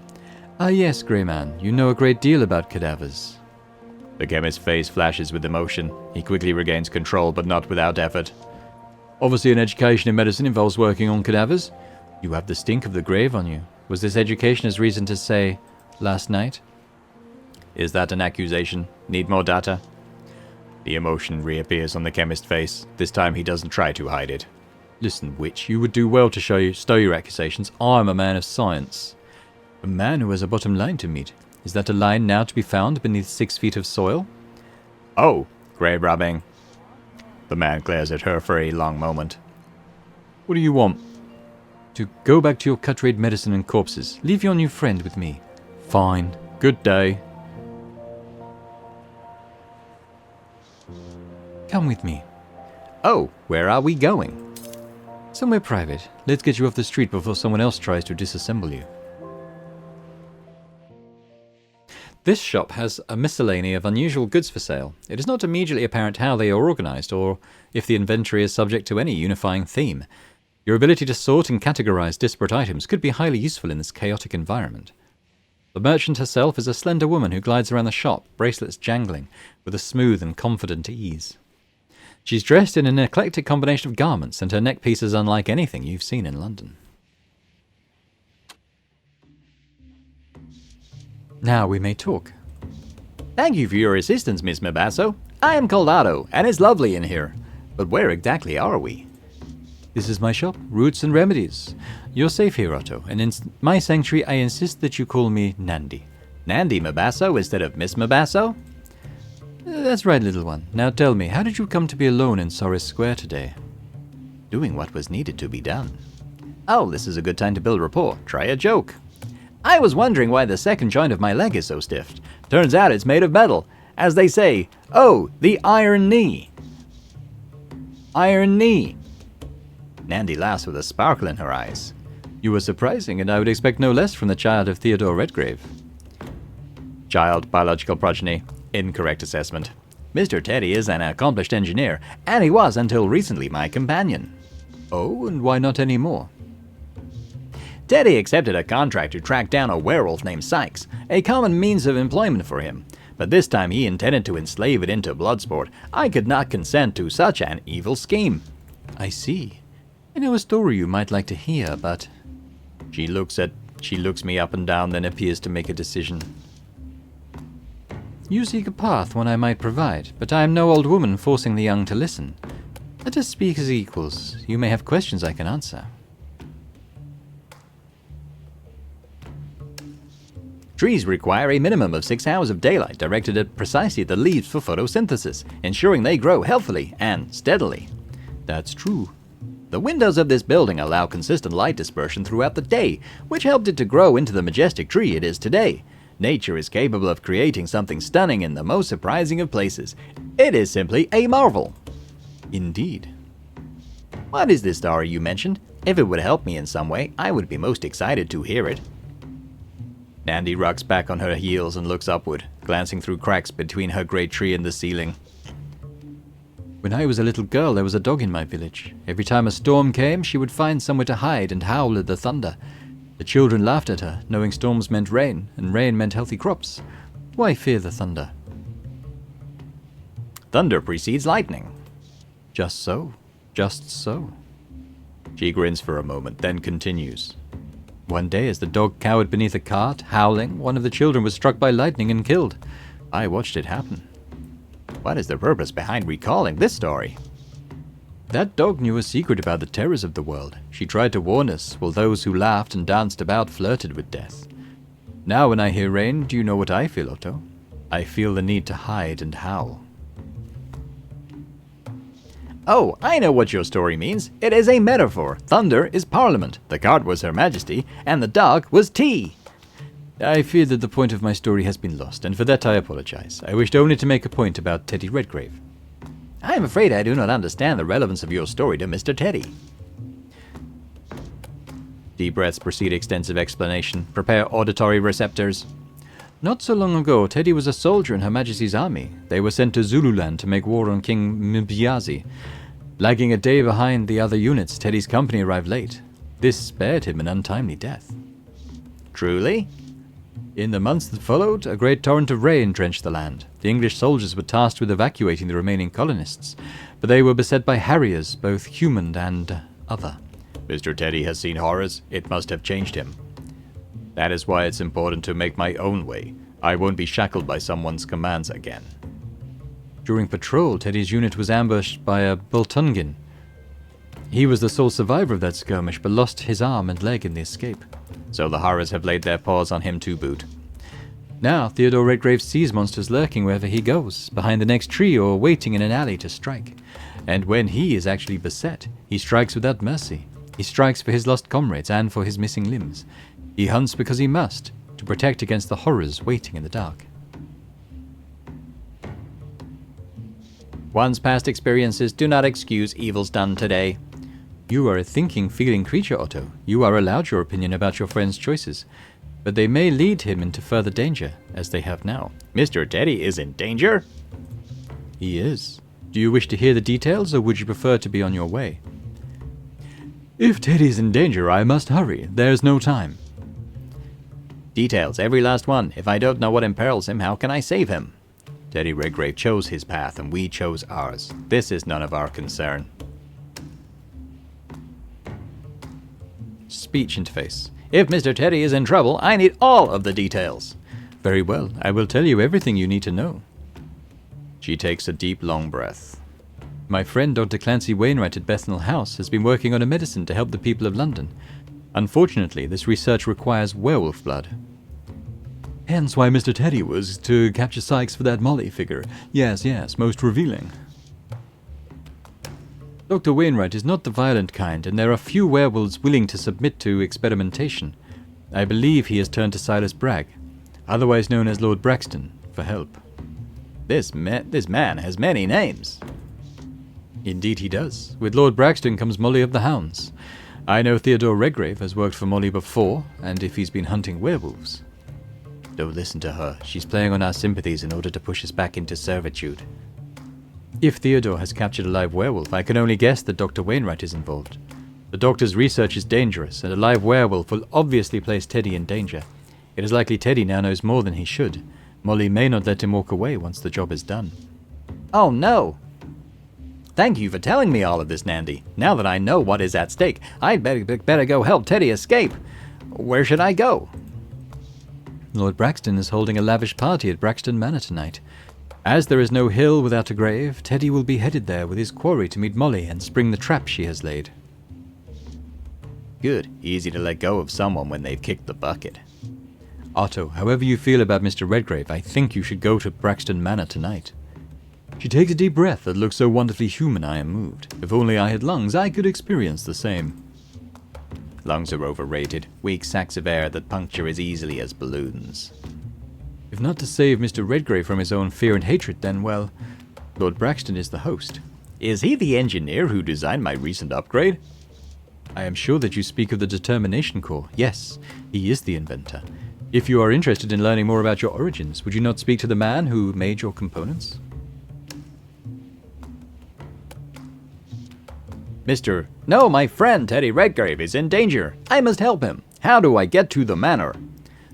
Ah yes, Grey Man, you know a great deal about cadavers. The chemist's face flashes with emotion. He quickly regains control, but not without effort. Obviously an education in medicine involves working on cadavers. You have the stink of the grave on you. Was this education as reason to say, last night? Is that an accusation? Need more data? The emotion reappears on the chemist's face. This time he doesn't try to hide it. Listen, witch, you would do well to stow your accusations. I'm a man of science. A man who has a bottom line to meet. Is that a line now to be found beneath 6 feet of soil? Oh, grave robbing. The man glares at her for a long moment. What do you want? To go back to your cut-rate medicine and corpses. Leave your new friend with me. Fine. Good day. Come with me. Oh, where are we going? Somewhere private. Let's get you off the street before someone else tries to disassemble you. This shop has a miscellany of unusual goods for sale. It is not immediately apparent how they are organized, or if the inventory is subject to any unifying theme. Your ability to sort and categorize disparate items could be highly useful in this chaotic environment. The merchant herself is a slender woman who glides around the shop, bracelets jangling, with a smooth and confident ease. She's dressed in an eclectic combination of garments, and her neckpiece is unlike anything you've seen in London. Now we may talk. Thank you for your assistance, Miss Mabasso. I am called Otto, and it's lovely in here. But where exactly are we? This is my shop, Roots and Remedies. You're safe here, Otto, and in my sanctuary I insist that you call me Nandi. Nandi Mabasso instead of Miss Mabasso? That's right, little one. Now tell me, how did you come to be alone in Sorris Square today? Doing what was needed to be done. Oh, this is a good time to build rapport. Try a joke. I was wondering why the second joint of my leg is so stiff. Turns out it's made of metal. As they say, oh, the iron knee. Iron knee. Nandi laughs with a sparkle in her eyes. You were surprising, and I would expect no less from the child of Theodore Redgrave. Child, biological progeny. Incorrect assessment. Mr. Teddy is an accomplished engineer, and he was until recently my companion. Oh, and why not any more? Teddy accepted a contract to track down a werewolf named Sykes, a common means of employment for him. But this time he intended to enslave it into bloodsport. I could not consent to such an evil scheme. I see. I know a story you might like to hear, but... She looks me up and down, then appears to make a decision. You seek a path, one I might provide, but I am no old woman forcing the young to listen. Let us speak as equals. You may have questions I can answer. Trees require a minimum of 6 hours of daylight directed at precisely the leaves for photosynthesis, ensuring they grow healthily and steadily. That's true. The windows of this building allow consistent light dispersion throughout the day, which helped it to grow into the majestic tree it is today. Nature is capable of creating something stunning in the most surprising of places. It is simply a marvel. Indeed. What is this story you mentioned? If it would help me in some way, I would be most excited to hear it. Nandi rocks back on her heels and looks upward, glancing through cracks between her great tree and the ceiling. When I was a little girl, there was a dog in my village. Every time a storm came, she would find somewhere to hide and howl at the thunder. The children laughed at her, knowing storms meant rain, and rain meant healthy crops. Why fear the thunder? Thunder precedes lightning. Just so. Just so. She grins for a moment, then continues. One day, as the dog cowered beneath a cart, howling, one of the children was struck by lightning and killed. I watched it happen. What is the purpose behind recalling this story? That dog knew a secret about the terrors of the world. She tried to warn us, while those who laughed and danced about flirted with death. Now when I hear rain, do you know what I feel, Otto? I feel the need to hide and howl. Oh, I know what your story means. It is a metaphor. Thunder is Parliament, the cart was Her Majesty, and the dog was tea. I fear that the point of my story has been lost, and for that I apologize. I wished only to make a point about Teddy Redgrave. I am afraid I do not understand the relevance of your story to Mr. Teddy. Deep breaths precede extensive explanation. Prepare auditory receptors. Not so long ago, Teddy was a soldier in Her Majesty's army. They were sent to Zululand to make war on King Mbiyazi. Lagging a day behind the other units, Teddy's company arrived late. This spared him an untimely death. Truly? In the months that followed, a great torrent of rain drenched the land. The English soldiers were tasked with evacuating the remaining colonists, but they were beset by harriers, both human and other. Mr. Teddy has seen horrors. It must have changed him. That is why it's important to make my own way. I won't be shackled by someone's commands again. During patrol, Teddy's unit was ambushed by a Bultungin. He was the sole survivor of that skirmish, but lost his arm and leg in the escape. So the horrors have laid their paws on him to boot. Now, Theodore Redgrave sees monsters lurking wherever he goes, behind the next tree or waiting in an alley to strike. And when he is actually beset, he strikes without mercy. He strikes for his lost comrades and for his missing limbs. He hunts because he must, to protect against the horrors waiting in the dark. One's past experiences do not excuse evils done today. You are a thinking, feeling creature, Otto. You are allowed your opinion about your friend's choices, but they may lead him into further danger, as they have now. Mr. Teddy is in danger? He is. Do you wish to hear the details, or would you prefer to be on your way? If Teddy's in danger, I must hurry. There's no time. Details, every last one. If I don't know what imperils him, how can I save him? Teddy Redgrave chose his path, and we chose ours. This is none of our concern. Speech interface. If Mr. Teddy is in trouble, I need all of the details. Very well, I will tell you everything you need to know. She takes a deep, long breath. My friend Dr. Clancy Wainwright at Bethnal House has been working on a medicine to help the people of London. Unfortunately, this research requires werewolf blood. Hence why Mr. Teddy was to capture Sykes for that Molly figure. Yes, most revealing. Dr. Wainwright is not the violent kind, and there are few werewolves willing to submit to experimentation. I believe he has turned to Silas Bragg, otherwise known as Lord Braxton, for help. This man has many names. Indeed he does. With Lord Braxton comes Molly of the Hounds. I know Theodore Redgrave has worked for Molly before, and if he's been hunting werewolves. Don't listen to her. She's playing on our sympathies in order to push us back into servitude. If Theodore has captured a live werewolf, I can only guess that Dr. Wainwright is involved. The doctor's research is dangerous, and a live werewolf will obviously place Teddy in danger. It is likely Teddy now knows more than he should. Molly may not let him walk away once the job is done. Oh no! Thank you for telling me all of this, Nandy. Now that I know what is at stake, I'd better go help Teddy escape. Where should I go? Lord Braxton is holding a lavish party at Braxton Manor tonight. As there is no hill without a grave, Teddy will be headed there with his quarry to meet Molly and spring the trap she has laid. Good. Easy to let go of someone when they've kicked the bucket. Otto, however you feel about Mr. Redgrave, I think you should go to Braxton Manor tonight. She takes a deep breath that looks so wonderfully human I am moved. If only I had lungs, I could experience the same. Lungs are overrated. Weak sacs of air that puncture as easily as balloons. If not to save Mr. Redgrave from his own fear and hatred, then, well, Lord Braxton is the host. Is he the engineer who designed my recent upgrade? I am sure that you speak of the Determination Corps. Yes, he is the inventor. If you are interested in learning more about your origins, would you not speak to the man who made your components? No, my friend Teddy Redgrave is in danger. I must help him. How do I get to the manor?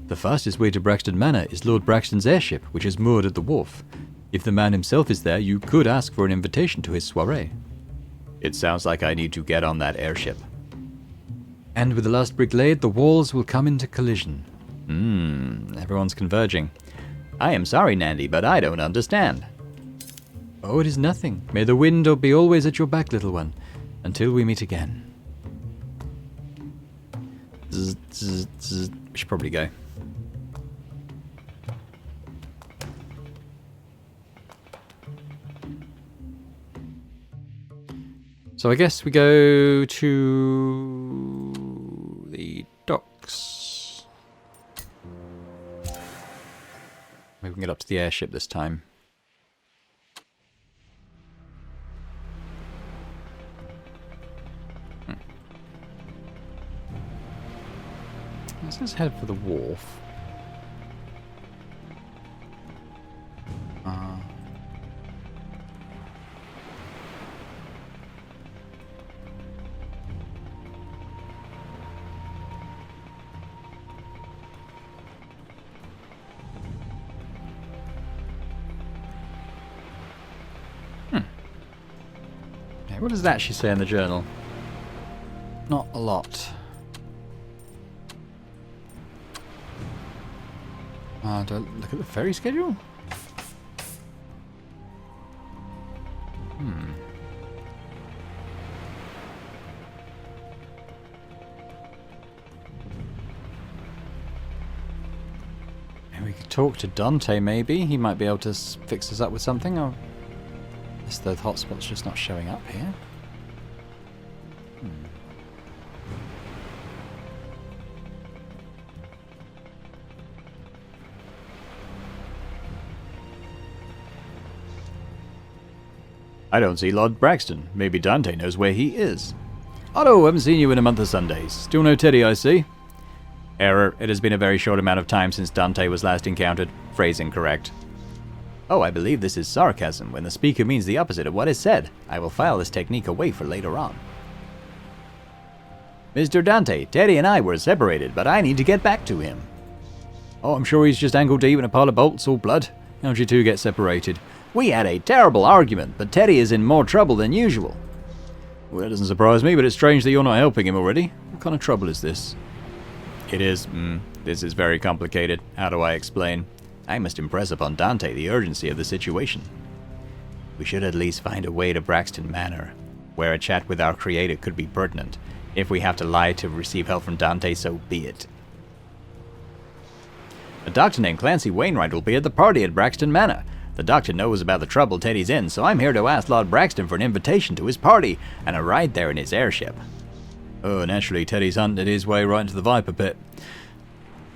The fastest way to Braxton Manor is Lord Braxton's airship, which is moored at the wharf. If the man himself is there, you could ask for an invitation to his soiree. It sounds like I need to get on that airship. And with the last brick laid, the walls will come into collision. Everyone's converging. I am sorry, Nandy, but I don't understand. Oh, it is nothing. May the wind be always at your back, little one. Until we meet again. Zzz, zzz, zzz. We should probably go. So I guess we go to the docks. Maybe we can get up to the airship this time. Let's head for the wharf. What does that actually say in the journal? Not a lot. Do I look at the ferry schedule? And we could talk to Dante maybe. He might be able to fix us up with something. Or unless the hotspot's just not showing up here. I don't see Lord Braxton. Maybe Dante knows where he is. Otto, haven't seen you in a month of Sundays. Still no Teddy, I see. Error. It has been a very short amount of time since Dante was last encountered. Phrase incorrect. Oh, I believe this is sarcasm when the speaker means the opposite of what is said. I will file this technique away for later on. Mr. Dante, Teddy and I were separated, but I need to get back to him. Oh, I'm sure he's just ankle deep in a pile of bolts or blood. How'd you two get separated? We had a terrible argument, but Teddy is in more trouble than usual. Well, that doesn't surprise me, but it's strange that you're not helping him already. What kind of trouble is this? It is, this is very complicated. How do I explain? I must impress upon Dante the urgency of the situation. We should at least find a way to Braxton Manor, where a chat with our creator could be pertinent. If we have to lie to receive help from Dante, so be it. A doctor named Clancy Wainwright will be at the party at Braxton Manor. The doctor knows about the trouble Teddy's in, so I'm here to ask Lord Braxton for an invitation to his party and a ride there in his airship. Oh, naturally, Teddy's hunted his way right into the Viper Pit.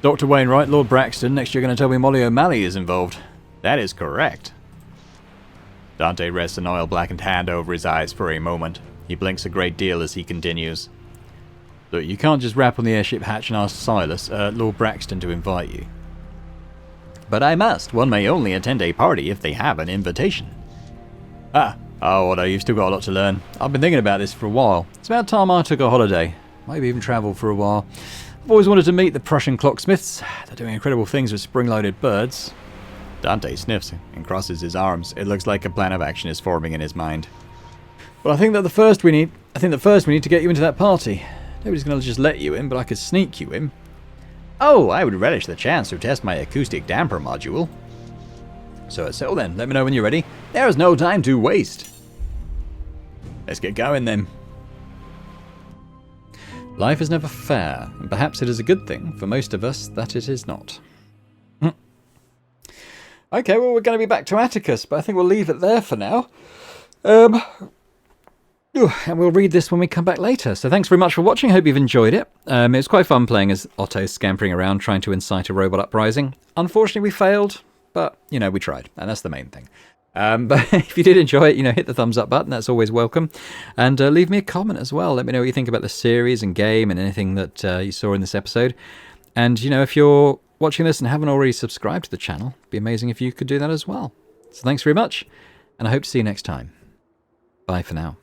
Dr. Wainwright, Lord Braxton, next you're going to tell me Molly O'Malley is involved. That is correct. Dante rests an oil-blackened hand over his eyes for a moment. He blinks a great deal as he continues. Look, you can't just rap on the airship hatch and ask Silas, Lord Braxton, to invite you. But I must. One may only attend a party if they have an invitation. Otto, you've still got a lot to learn. I've been thinking about this for a while. It's about time I took a holiday. Maybe even travel for a while. I've always wanted to meet the Prussian clocksmiths. They're doing incredible things with spring-loaded birds. Dante sniffs and crosses his arms. It looks like a plan of action is forming in his mind. Well, I think that first we need to get you into that party. Nobody's going to just let you in, but I could sneak you in. Oh, I would relish the chance to test my acoustic damper module. So then, let me know when you're ready. There is no time to waste. Let's get going then. Life is never fair, and perhaps it is a good thing for most of us that it is not. Okay, well, we're going to be back to Atticus, but I think we'll leave it there for now. And we'll read this when we come back later. So thanks very much for watching. I hope you've enjoyed it. It was quite fun playing as Otto, scampering around trying to incite a robot uprising. Unfortunately, we failed, but, we tried, and that's the main thing. But if you did enjoy it, hit the thumbs up button. That's always welcome. And leave me a comment as well. Let me know what you think about the series and game and anything that you saw in this episode. And, if you're watching this and haven't already subscribed to the channel, it'd be amazing if you could do that as well. So thanks very much, and I hope to see you next time. Bye for now.